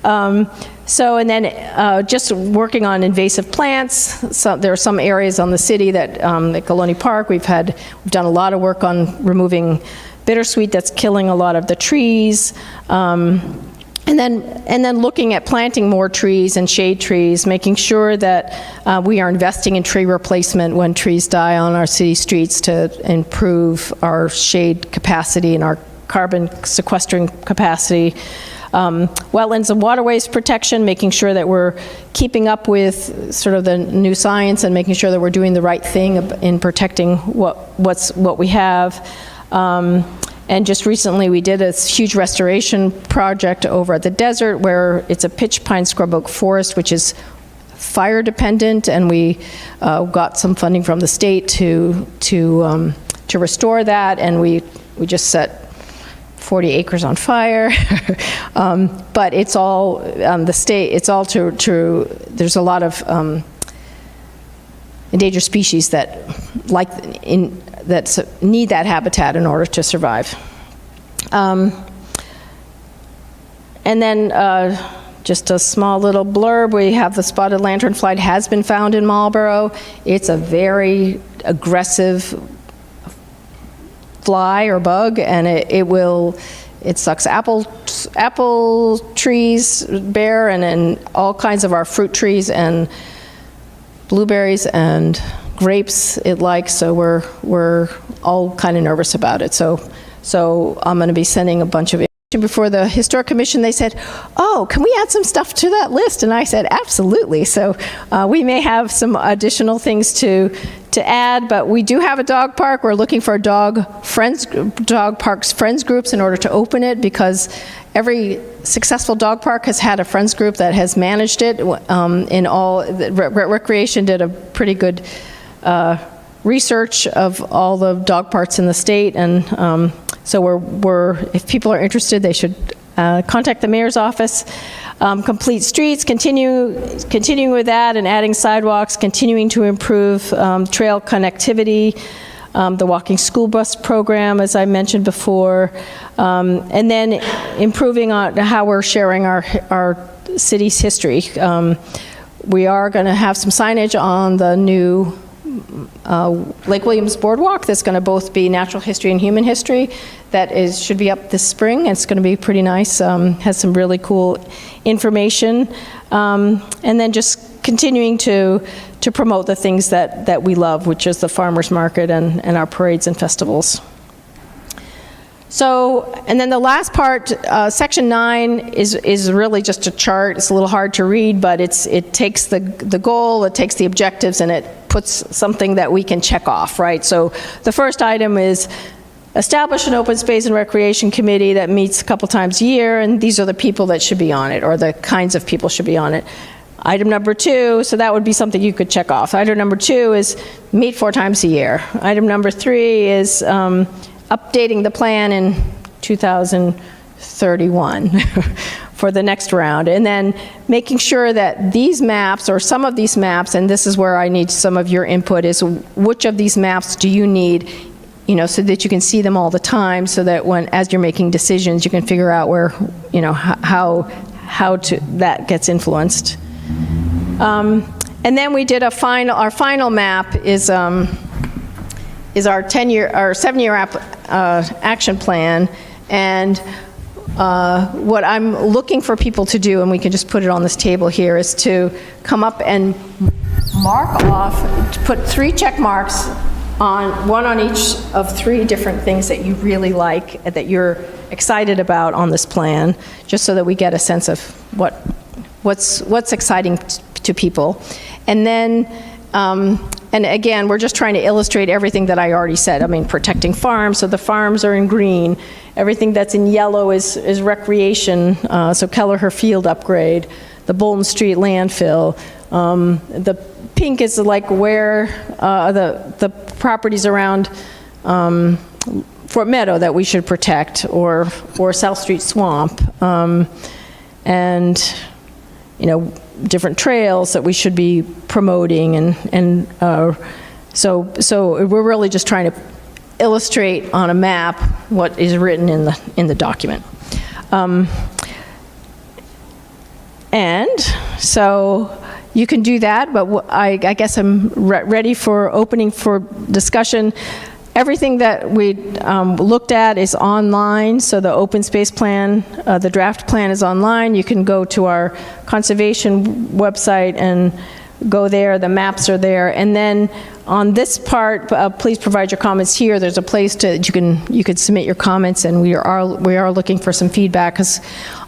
And then just working on invasive plants. So there are some areas on the city that, at Galoni Park, we've done a lot of work on removing bittersweet that's killing a lot of the trees. And then looking at planting more trees and shade trees, making sure that we are investing in tree replacement when trees die on our city streets to improve our shade capacity and our carbon sequestering capacity. Wetlands and waterways protection, making sure that we're keeping up with sort of the new science and making sure that we're doing the right thing in protecting what we have. And just recently we did a huge restoration project over at the desert where it's a pitch pine scrub oak forest, which is fire dependent, and we got some funding from the state to restore that, and we just set 40 acres on fire. But it's all the state, it's all there's a lot of endangered species that need that habitat in order to survive. And then just a small little blurb, we have the spotted lanternfly has been found in Marlborough. It's a very aggressive fly or bug, and it sucks apple trees bare and all kinds of our fruit trees and blueberries and grapes it likes, so we're all kind of nervous about it. So I'm going to be sending a bunch of information before the Historic Commission. They said, oh, can we add some stuff to that list? And I said, absolutely. So we may have some additional things to add, but we do have a dog park. We're looking for dog parks friends groups in order to open it, because every successful dog park has had a friends group that has managed it. Recreation did a pretty good research of all the dog parks in the state, and so if people are interested, they should contact the mayor's office. Complete streets, continuing with that and adding sidewalks, continuing to improve trail connectivity, the walking school bus program, as I mentioned before, and then improving on how we're sharing our city's history. We are going to have some signage on the new Lake Williams Boardwalk that's going to both be natural history and human history. That should be up this spring. It's going to be pretty nice. Has some really cool information. And then just continuing to promote the things that we love, which is the farmers market and our parades and festivals. So, and then the last part, section 9 is really just a chart. It's a little hard to read, but it takes the goal, it takes the objectives, and it puts something that we can check off, right? So the first item is establish an open space and recreation committee that meets a couple times a year, and these are the people that should be on it, or the kinds of people should be on it. Item number 2, so that would be something you could check off. Item number 2 is meet 4 times a year. Item number 3 is updating the plan in 2031 for the next round. And then making sure that these maps, or some of these maps, and this is where I need some of your input, is which of these maps do you need, so that you can see them all the time, so that as you're making decisions, you can figure out where, how that gets influenced. And then we did our final map is our 7-year action plan, and what I'm looking for people to do, and we can just put it on this table here, is to come up and mark off, put 3 check marks one on each of 3 different things that you really like, that you're excited about on this plan, just so that we get a sense of what's exciting to people. And then, and again, we're just trying to illustrate everything that I already said. I mean, protecting farms, so the farms are in green. Everything that's in yellow is recreation, so Kelleher Field upgrade, the Bolton Street landfill. The pink is like where the properties around Fort Meadow that we should protect, or South Street Swamp, and different trails that we should be promoting, and so we're really just trying to illustrate on a map what is written in the document. And so you can do that, but I guess I'm ready for opening for discussion. Everything that we looked at is online, so the open space plan, the draft plan is online. You can go to our conservation website and go there. The maps are there. And then on this part, please provide your comments here. There's a place you could submit your comments, and we are looking for some feedback, because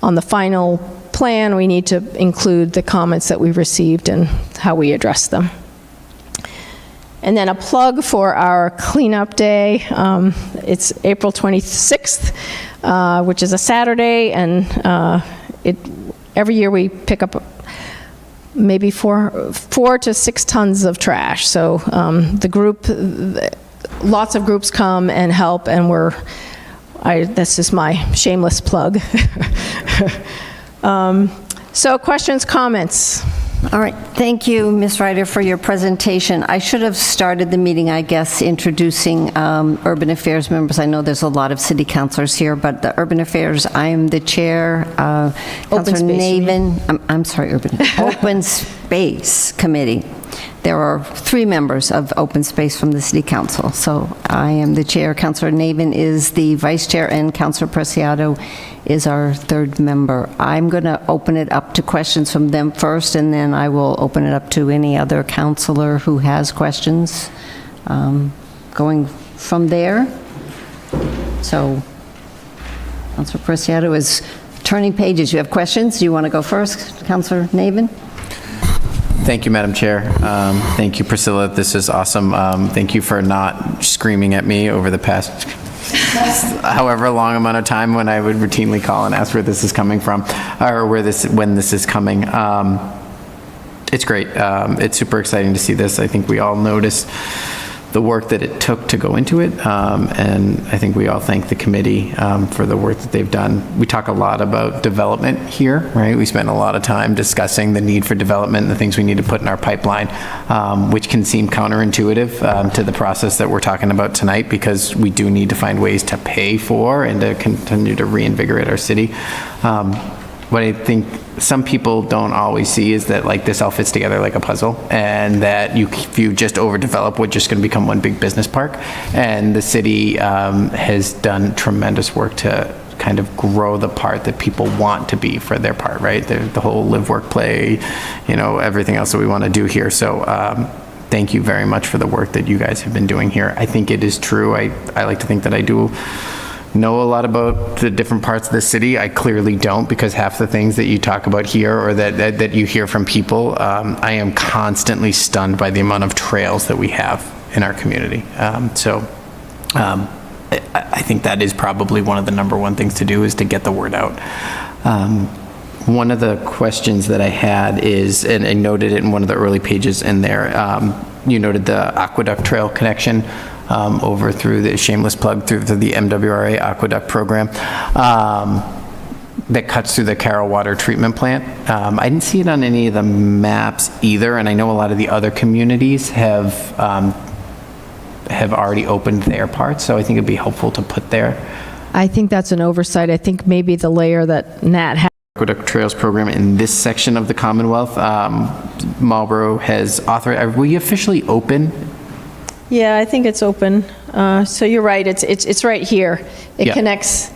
on the final plan we need to include the comments that we've received and how we address them. And then a plug for our cleanup day. It's April 26th, which is a Saturday, and every year we pick up maybe 4 to 6 tons of trash. So lots of groups come and help, and this is my shameless plug. So questions, comments? All right, thank you, Ms. Ryder, for your presentation. I should have started the meeting, I guess, introducing Urban Affairs members. I know there's a lot of city councilors here, but the Urban Affairs, I am the chair. Councilor Navin, I'm sorry, Open Space Committee. There are 3 members of Open Space from the City Council. So I am the chair, Councilor Navin is the vice chair, and Councilor Preciado is our 3rd member. I'm going to open it up to questions from them first, and then I will open it up to any other councilor who has questions. Going from there. So Councilor Preciado is turning pages. You have questions? Do you want to go first, Councilor Navin? Thank you, Madam Chair. Thank you, Priscilla. This is awesome. Thank you for not screaming at me over the past however long amount of time when I would routinely call and ask where this is coming from, or when this is coming. It's great. It's super exciting to see this. I think we all noticed the work that it took to go into it, and I think we all thank the committee for the work that they've done. We talk a lot about development here, right? We spend a lot of time discussing the need for development and the things we need to put in our pipeline, which can seem counterintuitive to the process that we're talking about tonight, because we do need to find ways to pay for and to continue to reinvigorate our city. What I think some people don't always see is that like this all fits together like a puzzle, and that if you just overdevelop, we're just going to become one big business park. And the city has done tremendous work to kind of grow the part that people want to be for their part, right? The whole live, work, play, everything else that we want to do here. So thank you very much for the work that you guys have been doing here. I think it is true. I like to think that I do know a lot about the different parts of the city. I clearly don't, because half the things that you talk about here or that you hear from people, I am constantly stunned by the amount of trails that we have in our community. I think that is probably one of the number one things to do, is to get the word out. One of the questions that I had is, and I noted it in one of the early pages in there, you noted the Aqueduct Trail connection over through the, shameless plug, through the MWRA Aqueduct program that cuts through the Carroll Water Treatment Plant. I didn't see it on any of the maps either, and I know a lot of the other communities have already opened their parts, so I think it'd be helpful to put there. I think that's an oversight. I think maybe the layer that Nat had. Aqueduct Trails program in this section of the Commonwealth, Marlboro has authorized. Are we officially open? Yeah, I think it's open. So you're right, it's right here. It Yeah. connects,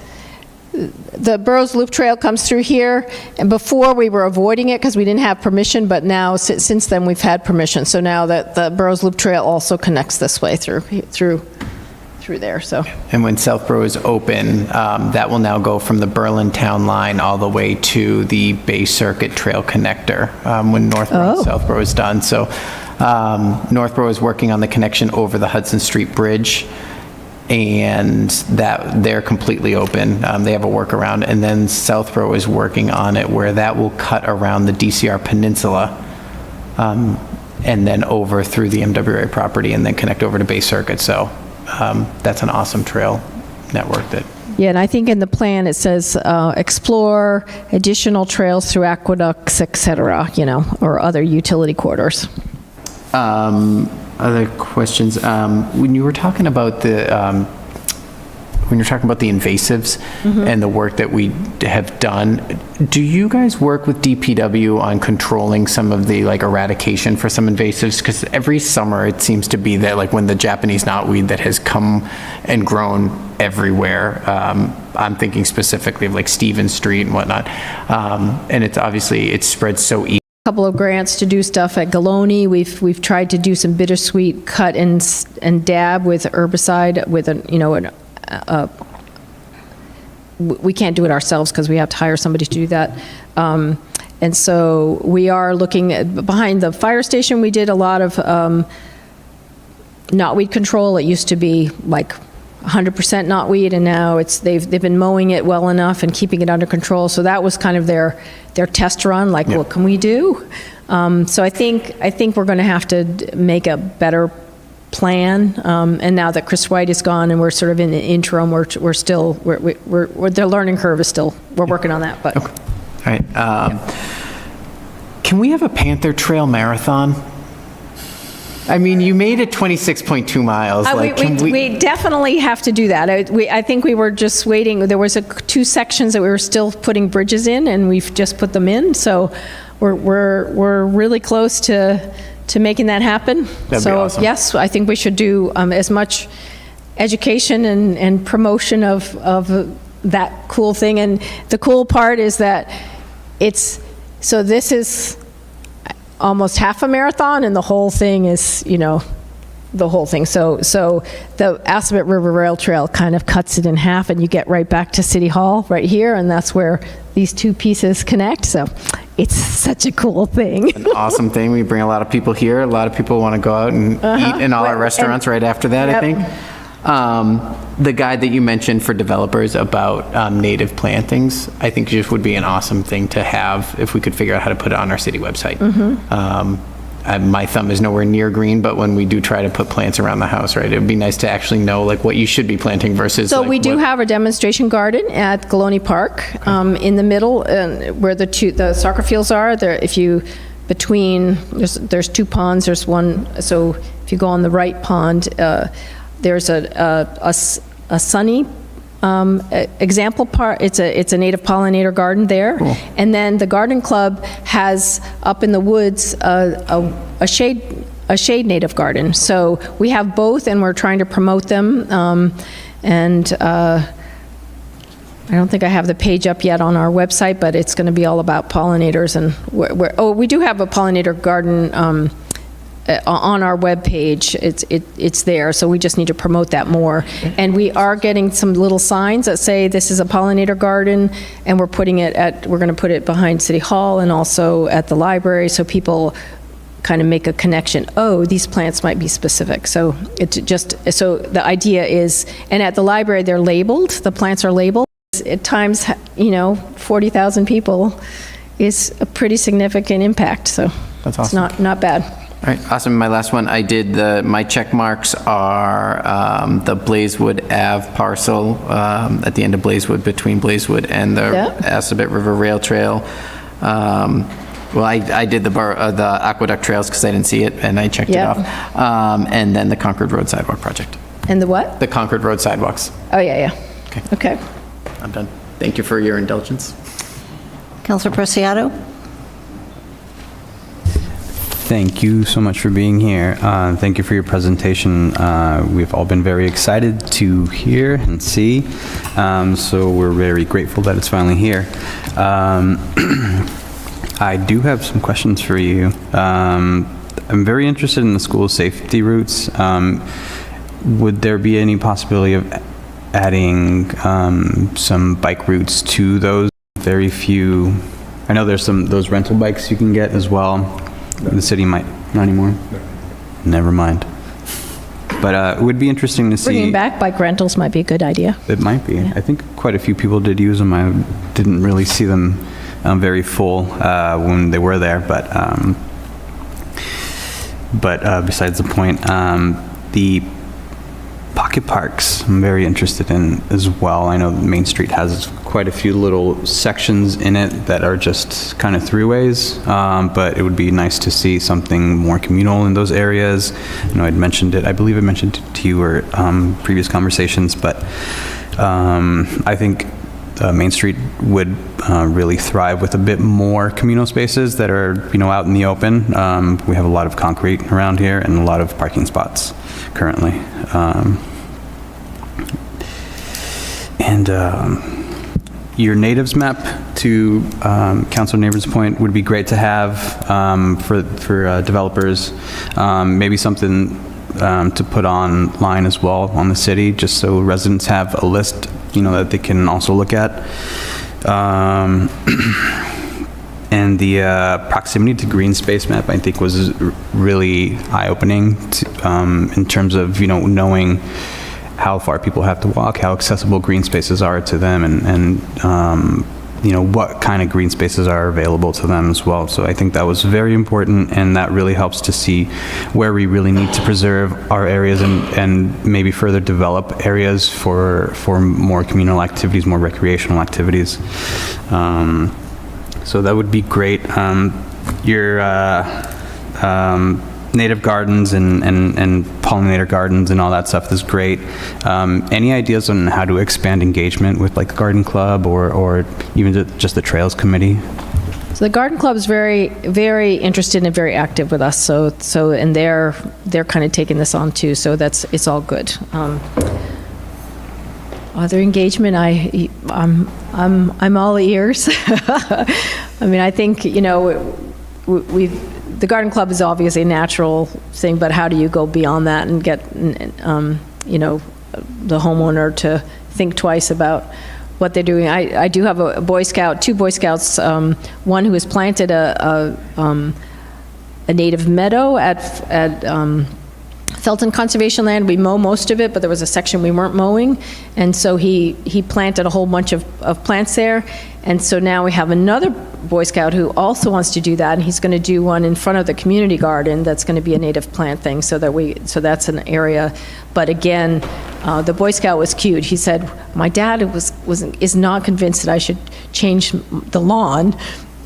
the Burroughs Loop Trail comes through here, and before we were avoiding it because we didn't have permission, but now, since then, we've had permission. So now that the Burroughs Loop Trail also connects this way through there, so. And when Southborough is open, that will now go from the Berlin Town Line all the way to the Bay Circuit Trail Connector when Northborough and Southborough is done. So Northborough is working on the connection over the Hudson Street Bridge, and that they're completely open. They have a workaround. And then Southborough is working on it where that will cut around the DCR Peninsula and then over through the MWA property and then connect over to Bay Circuit. So that's an awesome trail network that. Yeah, and I think in the plan it says explore additional trails through aqueducts, et cetera, or other utility corridors. Other questions? When you were talking about the invasives and the work that we have done, do you guys work with DPW on controlling some of the eradication for some invasives? Because every summer it seems to be that when the Japanese knotweed that has come and grown everywhere. I'm thinking specifically of Stevens Street and whatnot, and it's obviously it spreads so easily. Couple of grants to do stuff at Galoni. We've tried to do some bittersweet cut and dab with herbicide with we can't do it ourselves because we have to hire somebody to do that. And so we are looking at, behind the fire station, we did a lot of knotweed control. It used to be 100% knotweed, and now they've been mowing it well enough and keeping it under control. So that was kind of their test run, what can we do? So I think we're going to have to make a better plan. And now that Chris White is gone and we're sort of in the interim, we're still the learning curve is still, we're working on that. But okay. All right. Can we have a Panther Trail marathon? I mean, you made it 26.2 miles. We definitely have to do that. I think we were just waiting. There was two sections that we were still putting bridges in, and we've just put them in. So we're really close to making that happen. That'd be awesome. Yes, I think we should do as much education and promotion of that cool thing. And the cool part is that this is almost half a marathon, and the whole thing is, the whole thing. So the Assabet River Rail Trail kind of cuts it in half, and you get right back to City Hall right here, and that's where these two pieces connect. So it's such a cool thing. An awesome thing. We bring a lot of people here. A lot of people want to go out and eat in all our restaurants right after that, Yep. I think. The guide that you mentioned for developers about native plantings, I think just would be an awesome thing to have if we could figure out how to put it on our city website. my thumb is nowhere near green, but when we do try to put plants around the house, right, it'd be nice to actually know like what you should be planting versus. So like, we do what- have a demonstration garden at Galoni Park, in the middle, where the soccer fields are. There, if you, there's two ponds, there's one, so if you go on the right pond, there's a sunny example part. It's a native pollinator garden there. Cool. And then the garden club has up in the woods a shade native garden. So we have both, and we're trying to promote them. I don't think I have the page up yet on our website, but it's going to be all about pollinators. And we do have a pollinator garden on our webpage. It's there, so we just need to promote that more. And we are getting some little signs that say this is a pollinator garden, and we're going to put it behind City Hall and also at the library, so people kind of make a connection. Oh, these plants might be specific. So it's just, so the idea is, and at the library they're labeled, the plants are labeled. At times, 40,000 people is a pretty significant impact, so That's awesome. it's not bad. All right, awesome. My last one, my check marks are the Blazewood Ave parcel at the end of Blazewood, between Blazewood and the Yeah. Assabet River Rail Trail. Well, I did the aqueduct trails because I didn't see it, and I checked it Yeah. off. And then the Concord Road Sidewalk Project. And the what? The Concord Road Sidewalks. Oh, yeah. Okay. I'm done. Thank you for your indulgence. Counselor Preciado? Thank you so much for being here. Thank you for your presentation. We've all been very excited to hear and see, so we're very grateful that it's finally here. I do have some questions for you. I'm very interested in the school safety routes. Would there be any possibility of adding some bike routes to those? Very few. I know there's those rental bikes you can get as well. The city might, not anymore? Never mind. But it would be interesting to see. Bringing back bike rentals might be a good idea. It might be. I think quite a few people did use them. I didn't really see them very full when they were there, but besides the point, the pocket parks I'm very interested in as well. I know Main Street has quite a few little sections in it that are just kind of throughways, but it would be nice to see something more communal in those areas. I know I believe I mentioned it to you or previous conversations, but I think Main Street would really thrive with a bit more communal spaces that are, out in the open. We have a lot of concrete around here and a lot of parking spots currently. Your natives map, to Councilor Neighbor's point, would be great to have for developers. Maybe something to put online as well on the city, just so residents have a list, that they can also look at. And the proximity to green space map, I think, was really eye-opening in terms of, knowing how far people have to walk, how accessible green spaces are to them, and what kind of green spaces are available to them as well. So I think that was very important, and that really helps to see where we really need to preserve our areas and maybe further develop areas for more communal activities, more recreational activities. So that would be great. Your native gardens and pollinator gardens and all that stuff is great. Any ideas on how to expand engagement with like the garden club or even just the trails committee? So the garden club is very, very interested and very active with us. So and they're kind of taking this on too. So it's all good. Other engagement, I'm all ears. I mean, I think the garden club is obviously a natural thing, but how do you go beyond that and get the homeowner to think twice about what they're doing? I do have two Boy Scouts, one who has planted a native meadow at Felton Conservation Land, we mow most of it, but there was a section we weren't mowing, and so he planted a whole bunch of plants there, and so now we have another Boy Scout who also wants to do that, and he's going to do one in front of the community garden that's going to be a native plant thing, so that's an area. But again, the Boy Scout was cute. He said, my dad is not convinced that I should change the lawn,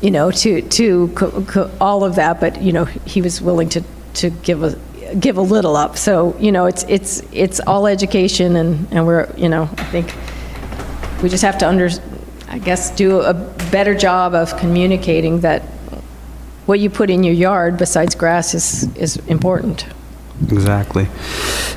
to all of that, but, he was willing to give a little up. So, it's all education, and we're, I think we just have to do a better job of communicating that what you put in your yard besides grass is important. Exactly.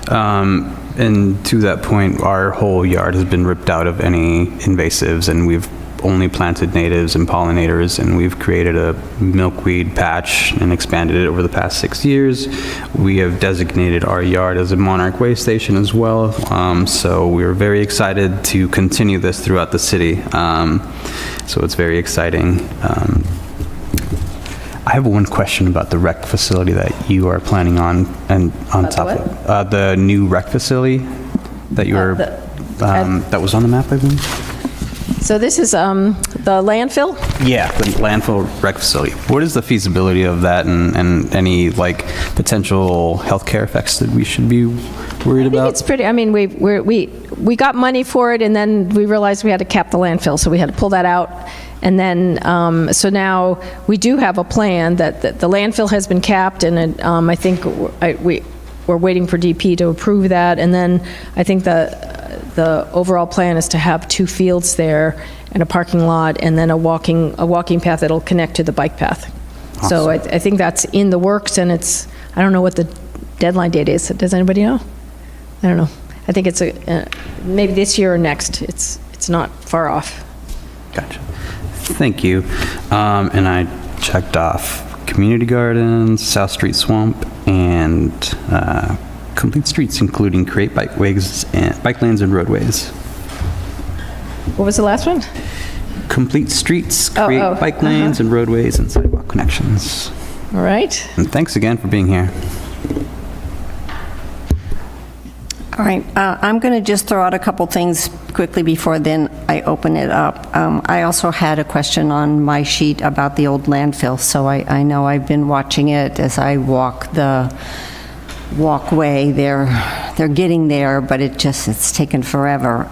And to that point, our whole yard has been ripped out of any invasives, and we've only planted natives and pollinators, and we've created a milkweed patch and expanded it over the past 6 years. We have designated our yard as a monarch way station as well, so we're very excited to continue this throughout the city. So it's very exciting. I have one question about the rec facility that you are planning on, and on About top the of the new rec facility that you were, that was on the map, I believe? So this is the landfill? Yeah, the landfill rec facility. What is the feasibility of that, and any potential healthcare effects that we should be worried about? It's pretty, we got money for it, and then we realized we had to cap the landfill, so we had to pull that out. And then, so now we do have a plan that the landfill has been capped, and I think we're waiting for DP to approve that. And then I think the overall plan is to have 2 fields there and a parking lot, and then a walking path that'll connect to the bike path. Awesome. So I think that's in the works, and I don't know what the deadline date is. Does anybody know? I don't know. I think it's maybe this year or next. It's not far off. Gotcha. Thank you. And I checked off community gardens, South Street Swamp, and complete streets, including create bikeways and bike lanes and roadways. What was the last one? Complete streets, create bike lanes and roadways and sidewalk connections. All right. And thanks again for being here. All right, I'm going to just throw out a couple things quickly before then I open it up. I also had a question on my sheet about the old landfill, so I know I've been watching it as I walk the walkway. They're getting there, but it's taken forever.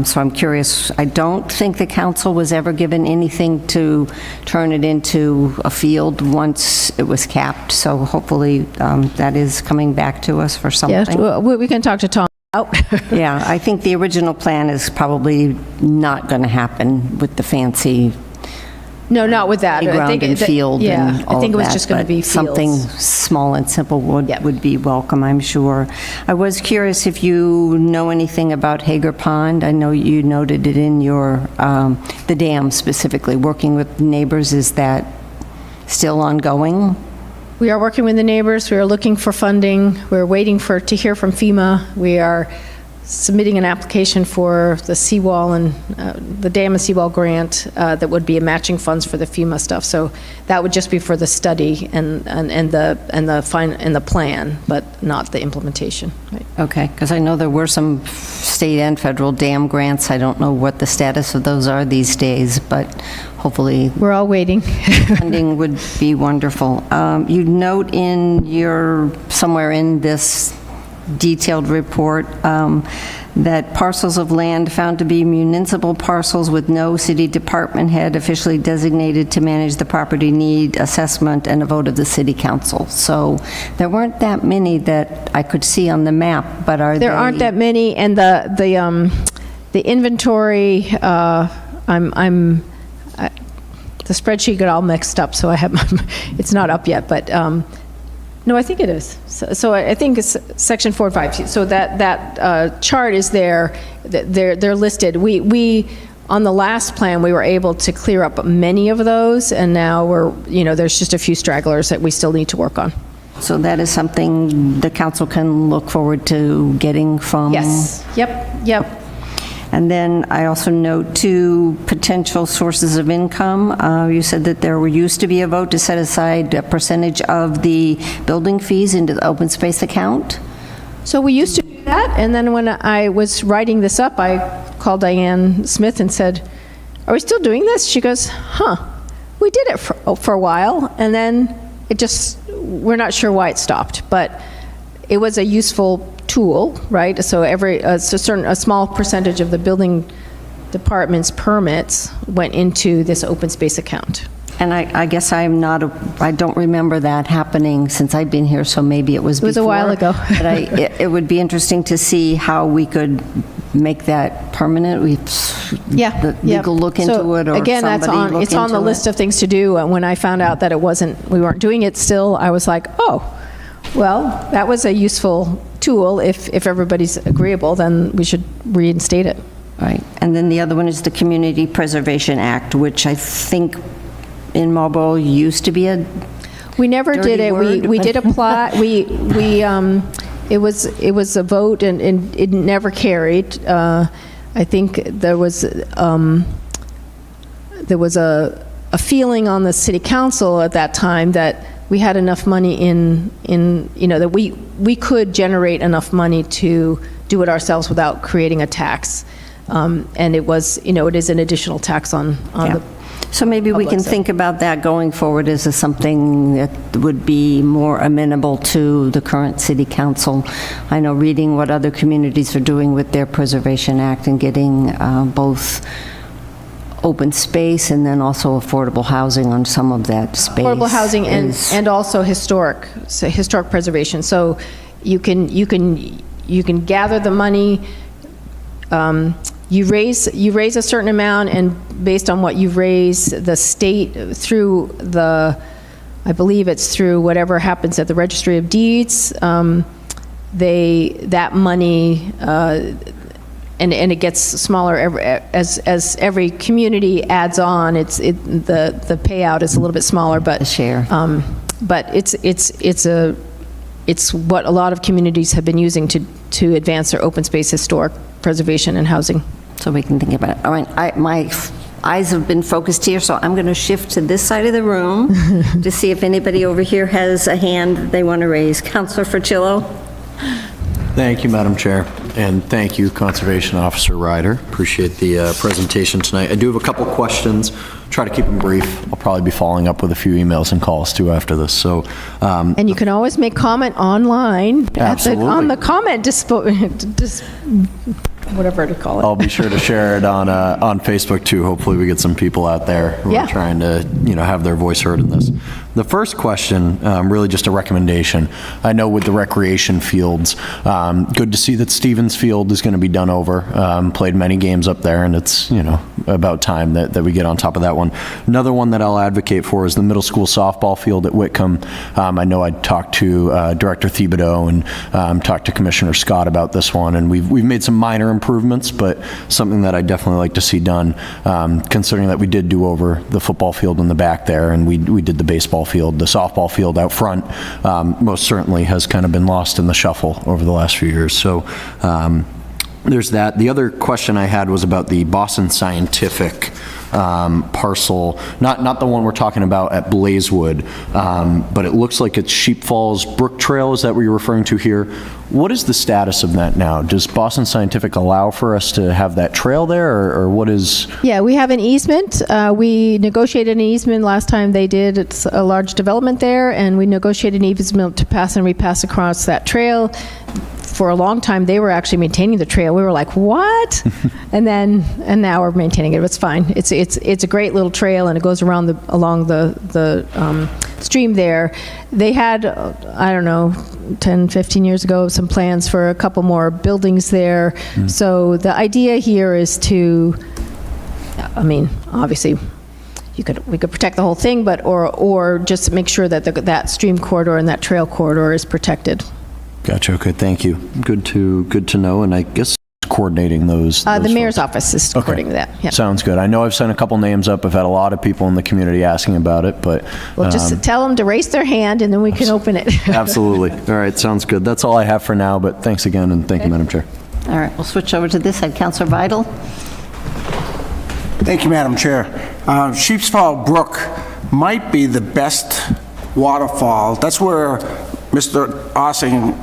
So I'm curious. I don't think the council was ever given anything to turn it into a field once it was capped, so hopefully that is coming back to us for something. Yeah, we can talk to Tom. Yeah, I think the original plan is probably not going to happen with the fancy No, not with that. playground and field and all of that. I think it was just going to be fields. Something small and simple Yep. would be welcome, I'm sure. I was curious if you know anything about Hager Pond. I know you noted it in your, the dam specifically, working with neighbors. Is that still ongoing? We are working with the neighbors. We are looking for funding. We're waiting to hear from FEMA. We are submitting an application for the seawall and the dam and seawall grant that would be matching funds for the FEMA stuff. So that would just be for the study and the plan, but not the implementation. Right. Okay, because I know there were some state and federal dam grants. I don't know what the status of those are these days, but hopefully We're all waiting. funding would be wonderful. You note in somewhere in this detailed report that parcels of land found to be municipal parcels with no city department head officially designated to manage the property need assessment and a vote of the city council. So there weren't that many that I could see on the map, but are There aren't that many, and the inventory, the spreadsheet got all mixed up, so it's not up yet, but no, I think it is. So I think it's section 4 and 5. So that chart is there. They're listed. We on the last plan we were able to clear up many of those, and now there's just a few stragglers that we still need to work on. So that is something the council can look forward to getting from? Yes. Yep. And then I also note 2 potential sources of income. You said that there used to be a vote to set aside a percentage of the building fees into the open space account. So we used to do that, and then when I was writing this up, I called Diane Smith and said, "Are we still doing this?" She goes, "We did it for a while, and then we're not sure why it stopped, but it was a useful tool, right? So a small percentage of the building department's permits went into this open space account." And I guess I don't remember that happening since I've been here, so maybe it was before. It was a while ago. But it would be interesting to see how we could make that permanent. The legal look into So, it, or again, somebody look it's on the into list it. of things to do. And when I found out that we weren't doing it still, I was like, oh, well, that was a useful tool. If everybody's agreeable, then we should reinstate it. Right. And then the other one is the Community Preservation Act, which I think in Marlborough used to be a We never dirty did it. word, We but- did apply. It was a vote, and it never carried. I think there was a feeling on the city council at that time that we had enough money in that we could generate enough money to do it ourselves without creating a tax. And it is an additional tax on the. So maybe we can public, so. think about that going forward as something that would be more amenable to the current city council. I know reading what other communities are doing with their Preservation Act and getting both open space and then also affordable housing on some of that space. Affordable housing is- and also historic preservation. So you can gather the money. You raise a certain amount, and based on what you raise, the state through I believe it's through whatever happens at the Registry of Deeds, that money, and it gets smaller as every community adds on. The payout is a little bit smaller, but The share. But it's what a lot of communities have been using to advance their open space, historic preservation, and housing. So we can think about it. All right, my eyes have been focused here, so I'm going to shift to this side of the room to see if anybody over here has a hand that they want to raise. Councilor Fricillo? Thank you, Madam Chair, and thank you, Conservation Officer Ryder. Appreciate the presentation tonight. I do have a couple questions. Try to keep them brief. I'll probably be following up with a few emails and calls too after this. So, And you can always make comment online Absolutely. on the comment whatever to call it. I'll be sure to share it on Facebook too. Hopefully we get some people out there who Yeah. are trying to, have their voice heard in this. The first question, really just a recommendation. I know with the recreation fields, good to see that Stevens Field is going to be done over. Played many games up there, and it's, about time that we get on top of that one. Another one that I'll advocate for is the middle school softball field at Whitcomb. I know I talked to Director Thibodeau and talked to Commissioner Scott about this one, and we've made some minor improvements, but something that I definitely like to see done, considering that we did do over the football field in the back there, and we did the baseball field. The softball field out front most certainly has kind of been lost in the shuffle over the last few years. So there's that. The other question I had was about the Boston Scientific parcel, not the one we're talking about at Blazewood, but it looks like it's Sheep Falls Brook Trail. Is that what you're referring to here? What is the status of that now? Does Boston Scientific allow for us to have that trail there, or what is? Yeah, we have an easement. We negotiated an easement last time they did. It's a large development there, and we negotiated an easement to pass and repass across that trail. For a long time, they were actually maintaining the trail. We were like, what? and now we're maintaining it. It's fine. It's a great little trail, and it goes around along the stream there. They had, I don't know, 10, 15 years ago, some plans for a couple more buildings there. So the idea here is to, obviously, we could protect the whole thing, but or just make sure that that stream corridor and that trail corridor is protected. Gotcha. Okay. Thank you. Good to know. And I guess coordinating those. The those mayor's folks. office is coordinating that. Yeah. Sounds good. I know I've sent a couple names up. I've had a lot of people in the community asking about it, but Well, just tell them to raise their hand, and then we can open it. absolutely. All right. Sounds good. That's all I have for now. But thanks again, and thank you, Madam Chair. All right, we'll switch over to this side. Councilor Vidal? Thank you, Madam Chair. Sheep's Fall Brook might be the best waterfall. That's where Mr. Ossing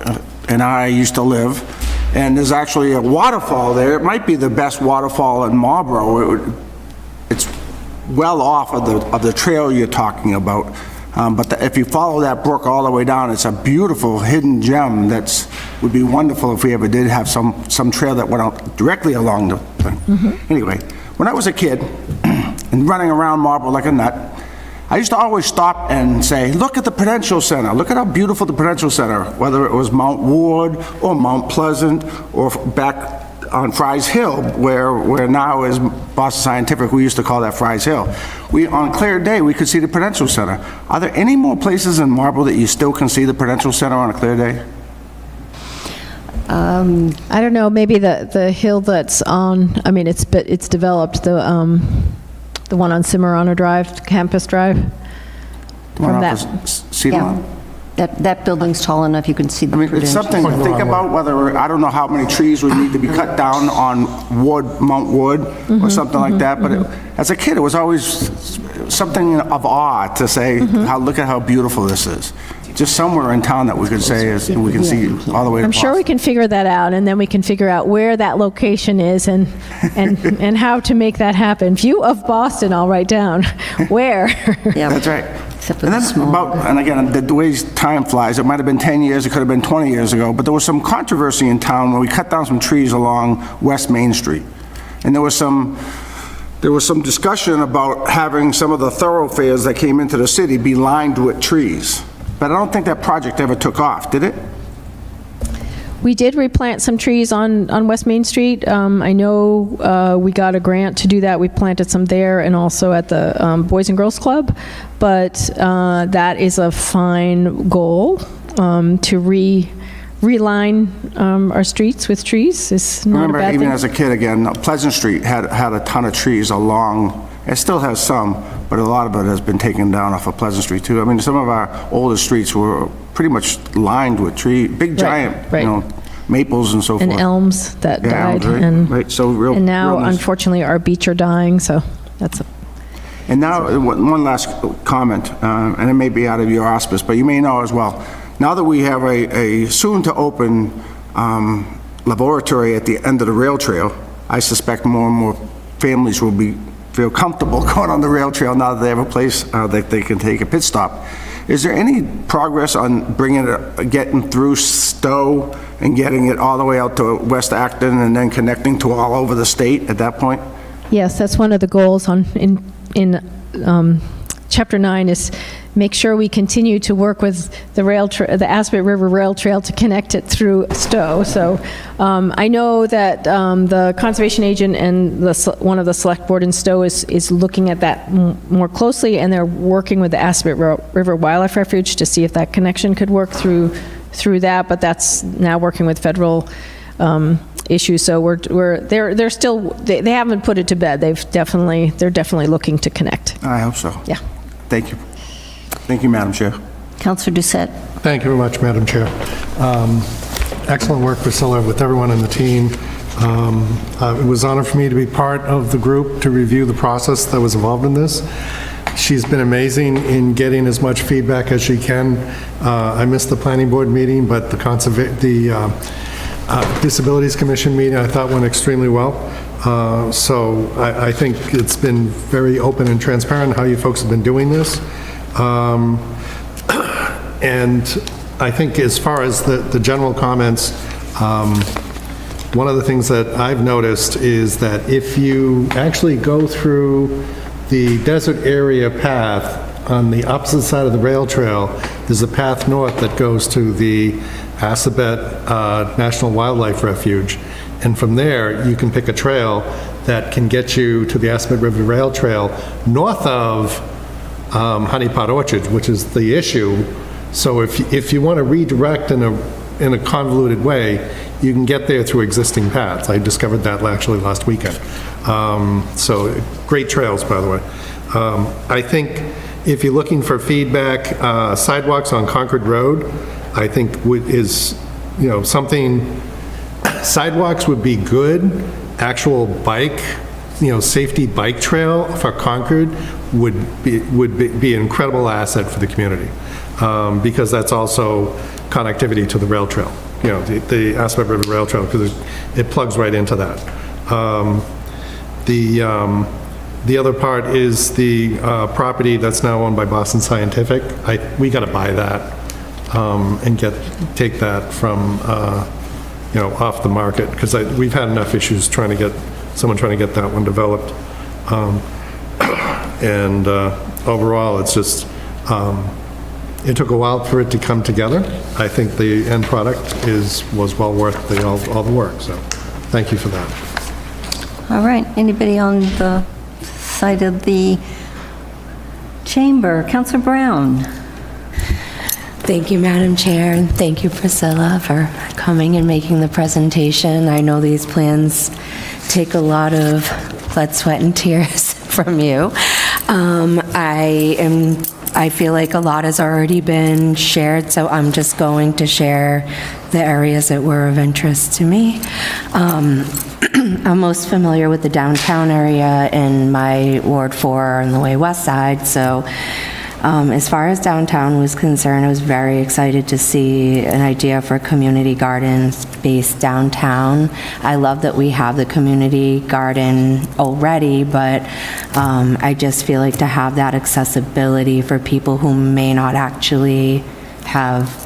and I used to live, and there's actually a waterfall there. It might be the best waterfall in Marlboro. It's well off of the trail you're talking about. But if you follow that brook all the way down, it's a beautiful hidden gem would be wonderful if we ever did have some trail that went out directly along the thing. Anyway, when I was a kid and running around Marlboro like a nut, I used to always stop and say, look at the Prudential Center. Look at how beautiful the Prudential Center, whether it was Mount Ward or Mount Pleasant or back on Fry's Hill, where now is Boston Scientific. We used to call that Fry's Hill. On a clear day, we could see the Prudential Center. Are there any more places in Marlboro that you still can see the Prudential Center on a clear day? I don't know, maybe the hill that's on, I mean, it's developed, the one on Cimarron Drive, Campus Drive. The one From off that- of Cedar Lawn? That building's tall enough, you can see the I mean, it's Prudential. something to think about, whether, I don't know how many trees would need to be cut down on Mount Wood, or something like that, but as a kid, it was always something of awe to say, look at how beautiful this is. Just somewhere in town that we could say, we can see all the way to I'm sure we Boston. can figure that out, and then we can figure out where that location is and how to make that happen. View of Boston, I'll write down. Where? Yeah. That's right. Except for And the then small. and again, the way time flies, it might have been 10 years, it could have been 20 years ago, but there was some controversy in town where we cut down some trees along West Main Street. And there was some discussion about having some of the thoroughfares that came into the city be lined with trees. But I don't think that project ever took off, did it? We did replant some trees on West Main Street. I know we got a grant to do that. We planted some there and also at the Boys and Girls Club. But that is a fine goal to reline our streets with trees. It's I not a remember bad even thing. as a kid, again, Pleasant Street had a ton of trees along, it still has some, but a lot of it has been taken down off of Pleasant Street too. I mean, some of our older streets were pretty much lined with big giant, right. maples and so forth. And elms that Yeah, died. right, And, right, so and now, real nice. unfortunately, our beach are dying, so that's a... And now, one last comment, and it may be out of your auspice, but you may know as well. Now that we have a soon-to-open laboratory at the end of the rail trail, I suspect more and more families will feel comfortable going on the rail trail now that they have a place that they can take a pit stop. Is there any progress on getting through Stowe and getting it all the way out to West Acton and then connecting to all over the state at that point? Yes, that's one of the goals in Chapter 9 is make sure we continue to work with the Aspet River Rail Trail to connect it through Stowe. So I know that the conservation agent and one of the select board in Stowe is looking at that more closely, and they're working with the Aspet River Wildlife Refuge to see if that connection could work through that, but that's now working with federal issues. So they're still, they haven't put it to bed. They're definitely looking to connect. I hope so. Yeah. Thank you. Thank you, Madam Chair. Counselor Doucette. Thank you very much, Madam Chair. Excellent work, Priscilla, with everyone on the team. It was an honor for me to be part of the group to review the process that was involved in this. She's been amazing in getting as much feedback as she can. I missed the planning board meeting, but the Disabilities Commission meeting I thought went extremely well. So I think it's been very open and transparent how you folks have been doing this. And I think as far as the general comments, one of the things that I've noticed is that if you actually go through the desert area path on the opposite side of the rail trail, there's a path north that goes to the Assabet National Wildlife Refuge. And from there, you can pick a trail that can get you to the Assabet River Rail Trail north of Honey Pot Orchard, which is the issue. So if you want to redirect in a convoluted way, you can get there through existing paths. I discovered that actually last weekend. So great trails, by the way. I think if you're looking for feedback, sidewalks on Concord Road, I think is something. Sidewalks would be good. Actual bike, safety bike trail for Concord would be an incredible asset for the community, because that's also connectivity to the rail trail. you know, the Aspet River Rail Trail, because it plugs right into that. The other part is the property that's now owned by Boston Scientific. We got to buy that and take that from, you know, off the market, because we've had enough issues trying to get that one developed. And overall, it's just, it took a while for it to come together. I think the end product was well worth all the work, so thank you for that. All right, anybody on the side of the chamber? Councilor Brown? Thank you, Madam Chair, and thank you, Priscilla, for coming and making the presentation. I know these plans take a lot of blood, sweat, and tears from you. I feel like a lot has already been shared, so I'm just going to share the areas that were of interest to me. I'm most familiar with the downtown area in my Ward 4 on the way west side, so as far as downtown was concerned, I was very excited to see an idea for a community garden space downtown. I love that we have the community garden already, but I just feel like to have that accessibility for people who may not actually have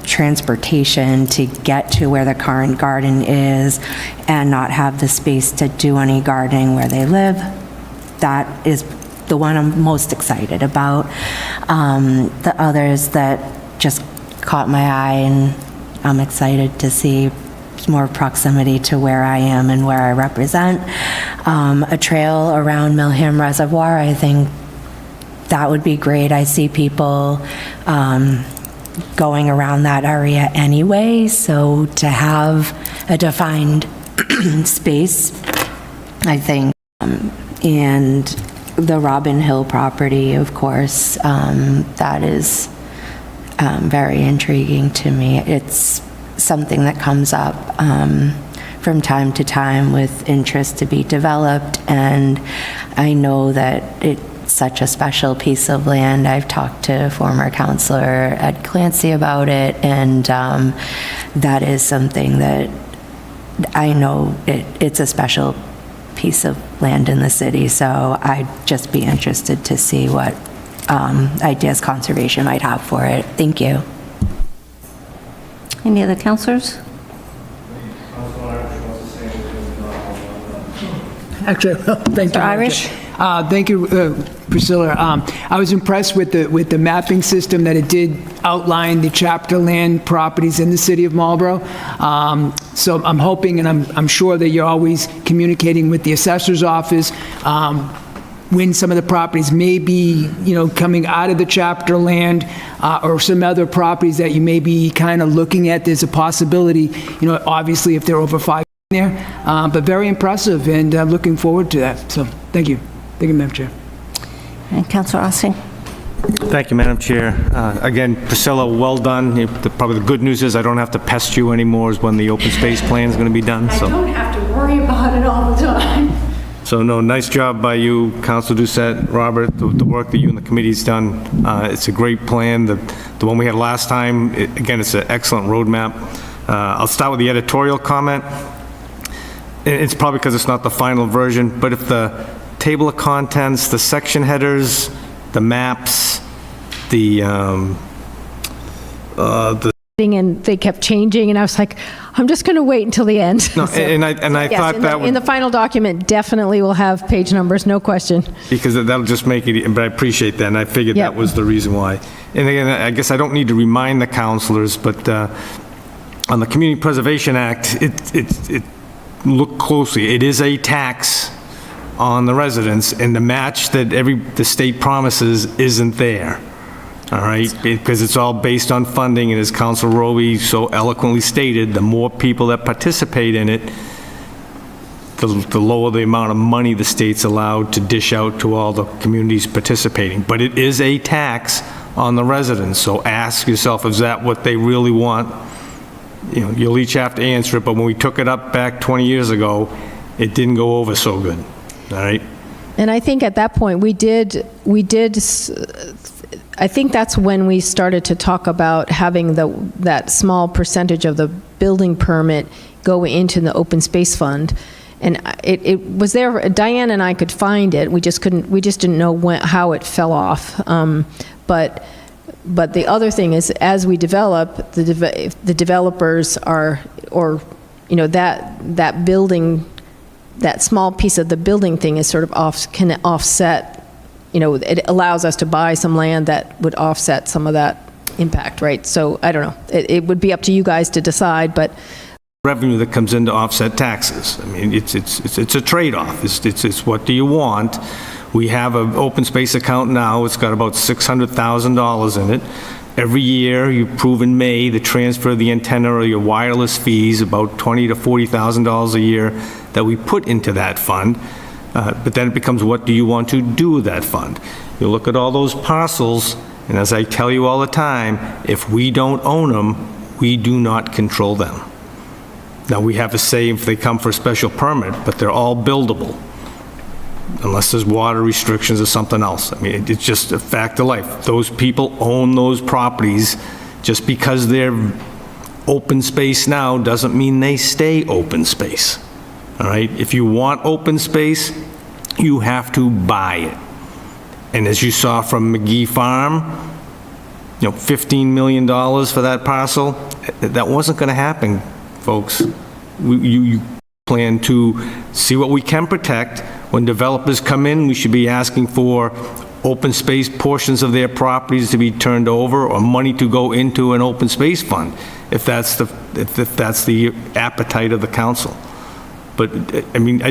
transportation to get to where the current garden is and not have the space to do any gardening where they live. That is the one I'm most excited about. The others that just caught my eye, and I'm excited to see more proximity to where I am and where I represent. A trail around Milham Reservoir, I think that would be great. I see people going around that area anyway, so to have a defined space, I think, and the Robin Hill property, of course, that is very intriguing to me. It's something that comes up from time to time with interest to be developed, and I know that it's such a special piece of land. I've talked to former councilor Ed Clancy about it, and that is something that I know it's a special piece of land in the city, so I'd just be interested to see what ideas conservation might have for it. Thank you. Any other councilors? Actually, thank you. Irish? Thank you, Priscilla. I was impressed with the mapping system that it did outline the chapter land properties in the city of Marlborough. So I'm hoping, and I'm sure that you're always communicating with the assessor's office when some of the properties may be, you know, coming out of the chapter land or some other properties that you may be kind of looking at. There's a possibility, you know, obviously if they're over 5 there, but very impressive, and I'm looking forward to that. So thank you. Thank you, Madam Chair. And Councilor Austin? Thank you, Madam Chair. Again, Priscilla, well done. Probably the good news is I don't have to pest you anymore is when the open space plan is going to be done. So. I don't have to worry about it all the time. So no, nice job by you, Councilor Doucette, Robert, the work that you and the committee's done. It's a great plan. The one we had last time, again, it's an excellent roadmap. I'll start with the editorial comment. It's probably because it's not the final version, but if the table of contents, the section headers, the maps, And they kept changing, and I was like, I'm just going to wait until the end. No, and I Yes, thought that would... in the final document, definitely will have page numbers, no question. Because that'll just make it, but I appreciate that, and I figured Yep. that was the reason why. And again, I guess I don't need to remind the counselors, but on the Community Preservation Act, it look closely. It is a tax on the residents, and the match that the state promises isn't there. All right, because it's all based on funding, and as Councilor Roby so eloquently stated, the more people that participate in it, the lower the amount of money the state's allowed to dish out to all the communities participating. But it is a tax on the residents, so ask yourself, is that what they really want? You know, you'll each have to answer it, but when we took it up back 20 years ago, it didn't go over so good, all right? And I think at that point, I think that's when we started to talk about having that small percentage of the building permit go into the open space fund. And it was there, Diane and I could find it, we just didn't know how it fell off. But the other thing is, as we develop, the developers are, or, that building, that small piece of the building thing is sort of can offset, it allows us to buy some land that would offset some of that impact, right? So, I don't know, it would be up to you guys to decide, but revenue that comes in to offset taxes. I mean, it's a trade-off. It's what do you want? We have an open space account now. It's got about $600,000 in it. Every year, you prove in May the transfer of the antenna or your wireless fees, about $20,000 to $40,000 a year that we put into that fund. But then it becomes, what do you want to do with that fund? You look at all those parcels, and as I tell you all the time, if we don't own them, we do not control them. Now, we have a say if they come for a special permit, but they're all buildable, unless there's water restrictions or something else. I mean, it's just a fact of life. Those people own those properties. Just because they're open space now doesn't mean they stay open space, all right? If you want open space, you have to buy it. And as you saw from McGee Farm, $15 million for that parcel, that wasn't going to happen, folks. You plan to see what we can protect. When developers come in, we should be asking for open space portions of their properties to be turned over, or money to go into an open space fund, if that's the appetite of the council. But I mean,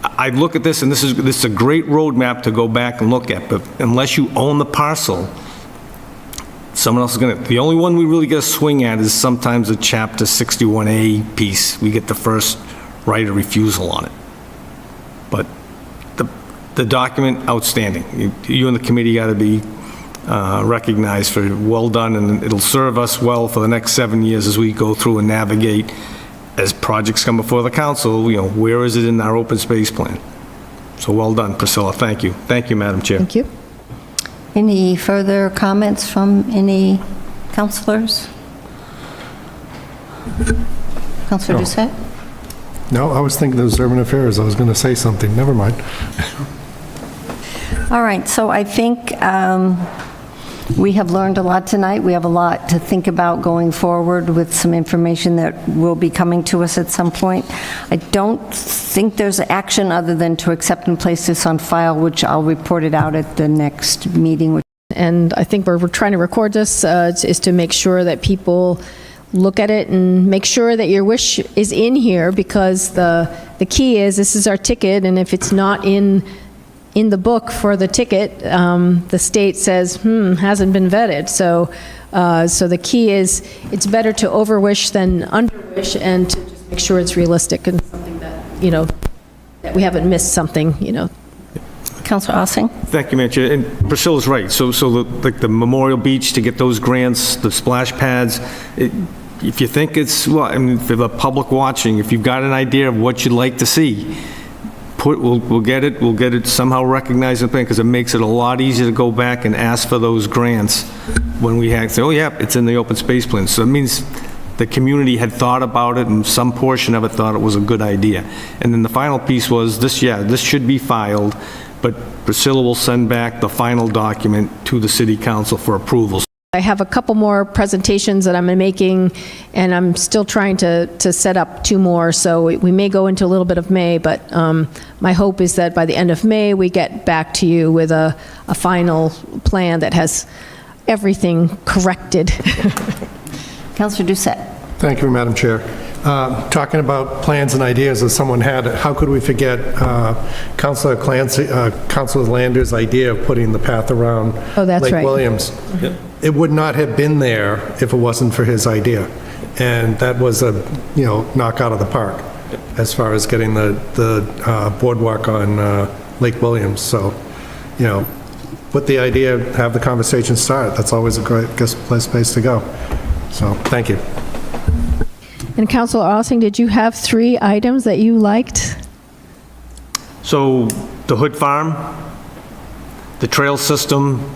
I look at this, and this is a great roadmap to go back and look at. But unless you own the parcel, someone else is going to. The only one we really get a swing at is sometimes the Chapter 61A piece. We get the first right of refusal on it. But the document, outstanding. You and the committee got to be recognized for well done, and it'll serve us well for the next 7 years as we go through and navigate as projects come before the council. Where is it in our open space plan? So well done, Priscilla. Thank you. Thank you, Madam Chair. thank you. Any further comments from any councilors? Councilor Doucette? No, I was thinking of Urban Affairs. I was going to say something. Never mind. All right, so I think we have learned a lot tonight. We have a lot to think about going forward with some information that will be coming to us at some point. I don't think there's action other than to accept and place this on file, which I'll report it out at the next meeting. And I think we're trying to record this is to make sure that people look at it and make sure that your wish is in here, because the key is, this is our ticket, and if it's not in the book for the ticket, the state says, hasn't been vetted. So the key is, it's better to overwish than underwish, and to just make sure it's realistic and something that, that we haven't missed something, Councilor Ossing? Thank you, Madam Chair. And Priscilla's right. So the Memorial Beach, to get those grants, the splash pads, if you think it's, for the public watching, if you've got an idea of what you'd like to see, we'll get it somehow recognized in the plan, because it makes it a lot easier to go back and ask for those grants when we say, oh yeah, it's in the open space plan. So it means the community had thought about it, and some portion of it thought it was a good idea. And then the final piece was this should be filed, but Priscilla will send back the final document to the city council for approval. I have a couple more presentations that I'm making, and I'm still trying to set up 2 more, so we may go into a little bit of May, but my hope is that by the end of May, we get back to you with a final plan that has everything corrected. Councilor Doucette? Thank you, Madam Chair. Talking about plans and ideas that someone had, how could we forget Councilor Lander's idea of putting the path around Lake Williams? Yep. It would not have been there if it wasn't for his idea. And that was a, knock out of the park as far as getting the boardwalk on Lake Williams. So, put the idea, have the conversation start. That's always a great place to go. So, thank you. And Councilor Ossing, did you have 3 items that you liked? So the Hood Farm, the trail system,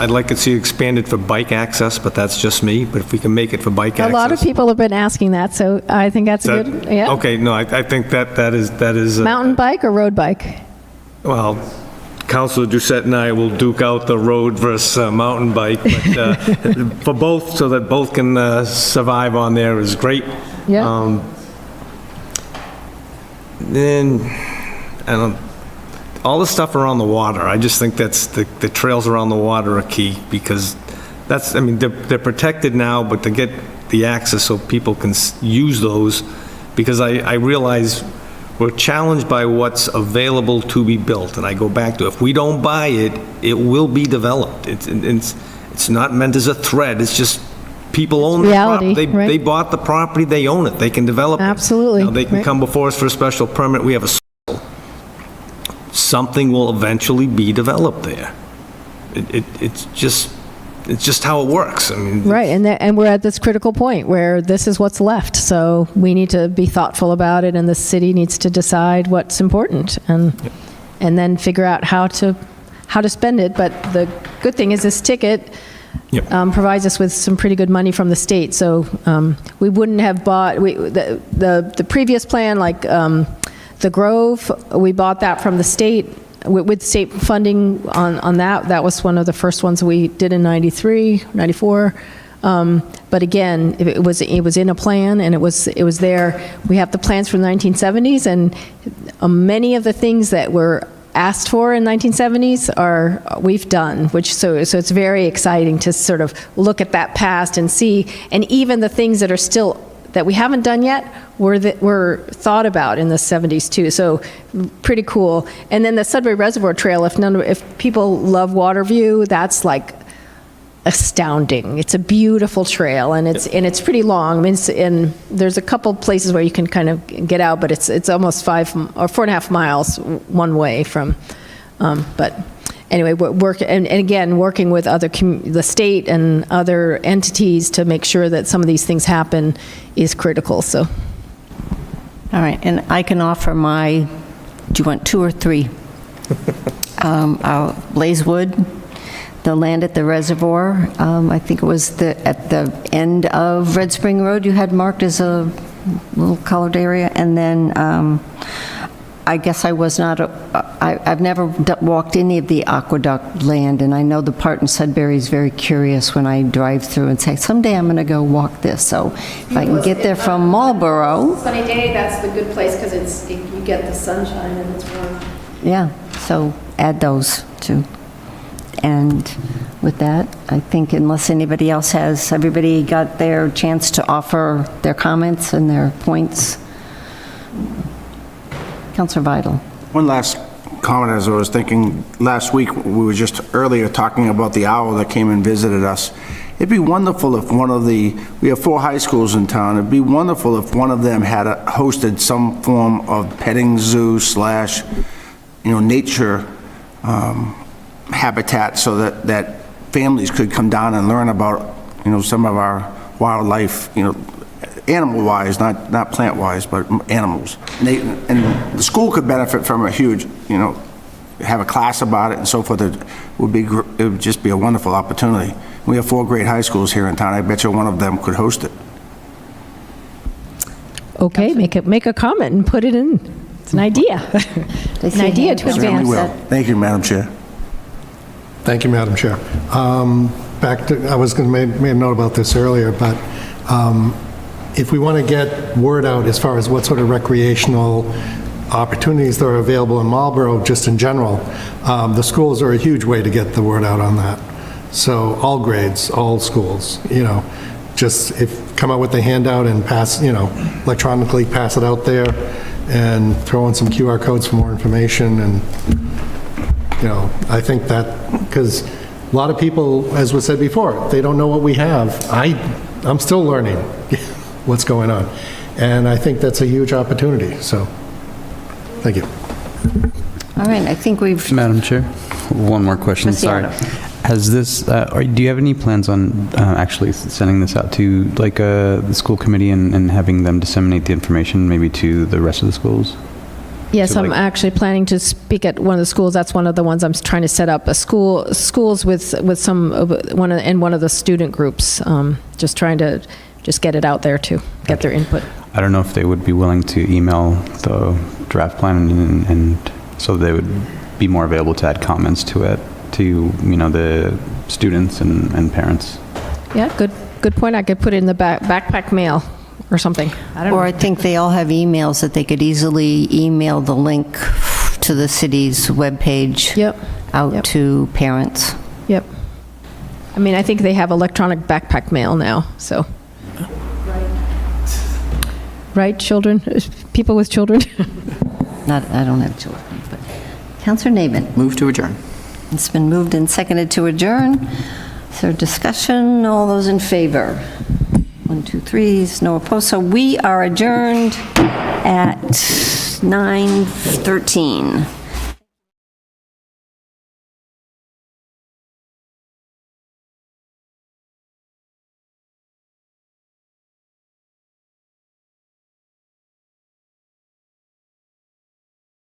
I'd like to see it expanded for bike access, but that's just me, but if we can make it for bike A access. lot of people have been asking that, so I think that's a good, yeah. Okay, no, I think that is. Mountain bike or road bike? Well, Councilor Doucette and I will duke out the road versus mountain bike, but for both, so that both can survive on there is great. Yeah. Then, I don't, all the stuff around the water, I just think that's, the trails around the water are key, because that's, I mean, they're protected now, but to get the access so people can use those, because I realize we're challenged by what's available to be built, and I go back to, if we don't buy it, it will be developed. It's not meant as a threat, it's just people own the Reality, property. right. They bought the property, they own it, they can develop it. Absolutely, Now, they can right. come before us for a special permit, we have a, something will eventually be developed there. It's just how it works, I mean. Right, and we're at this critical point where this is what's left, so we need to be thoughtful about it, and the city needs to decide what's important, and then figure out how to spend it. But the good thing is this ticket Yep. provides us with some pretty good money from the state, so we wouldn't have bought, the previous plan, like the Grove, we bought that from the state, with state funding on that. That was one of the first ones we did in 93, 94. But again, it was in a plan, and it was there. We have the plans from the 1970s, and many of the things that were asked for in 1970s we've done, so it's very exciting to sort of look at that past and see, and even the things that are still, that we haven't done yet, were thought about in the 70s too, so pretty cool. And then the Sudbury Reservoir Trail, if people love Waterview, that's like astounding. It's a beautiful trail, and it's pretty long. I mean, and there's a couple places where you can kind of get out, but it's almost 4.5 miles one way from. But anyway, working with the state and other entities to make sure that some of these things happen is critical. So. All right, and I can offer do you want 2 or 3? Blazewood, the land at the reservoir, I think it was at the end of Red Spring Road, you had marked as a little colored area, and then I guess I was not, I've never walked any of the aqueduct land, and I know the part in Sudbury is very curious when I drive through and say, someday I'm going to go walk this, so if I can get there from Marlboro. Sunny day, that's the good place, because you get the sunshine and it's warm. Yeah, so add those too. And with that, I think unless anybody else has, everybody got their chance to offer their comments and their points. Councilor Vidal. One last comment, as I was thinking, last week, we were just earlier talking about the owl that came and visited us. It'd be wonderful if we have 4 high schools in town, it'd be wonderful if one of them had hosted some form of petting zoo / nature habitat, so that families could come down and learn about, some of our wildlife, animal-wise, not plant-wise, but animals. And the school could benefit from a huge, have a class about it and so forth. It would just be a wonderful opportunity. We have 4 great high schools here in town. I bet you one of them could host it. Okay, make a comment and put it in. It's an idea. It's an idea to Certainly advance. will. Thank you, Madam Chair. Thank you, Madam Chair. Back to, I was going to make a note about this earlier, but if we want to get word out as far as what sort of recreational opportunities that are available in Marlboro, just in general, the schools are a huge way to get the word out on that. So all grades, all schools, just come out with the handout and pass, electronically pass it out there, and throw in some QR codes for more information. And I think that, because a lot of people, as was said before, they don't know what we have. I'm still learning what's going on, and I think that's a huge opportunity. So, thank you. All right, I think we've... Madam Chair, one more question, sorry. Has this, or do you have any plans on actually sending this out to the school committee and having them disseminate the information maybe to the rest of the schools? Yes, to, I'm like- actually planning to speak at one of the schools. That's one of the ones I'm trying to set up, schools with some, one of the student groups, just trying to just get it out there to get their input. I don't know if they would be willing to email the draft plan and so they would be more available to add comments to it, to, the students and parents. Yeah, good point. I could put it in the backpack mail or something. I don't know. Or I think they all have emails that they could easily email the link to the city's webpage out Yep. to parents. Yep. I mean, I think they have electronic backpack mail now, so. Right, children, people with children? I don't have children, but. Counselor Nabin. Move to adjourn. It's been moved and seconded to adjourn. Is there discussion? All those in favor? 1, 2, 3, no opposed. So we are adjourned at 9:13.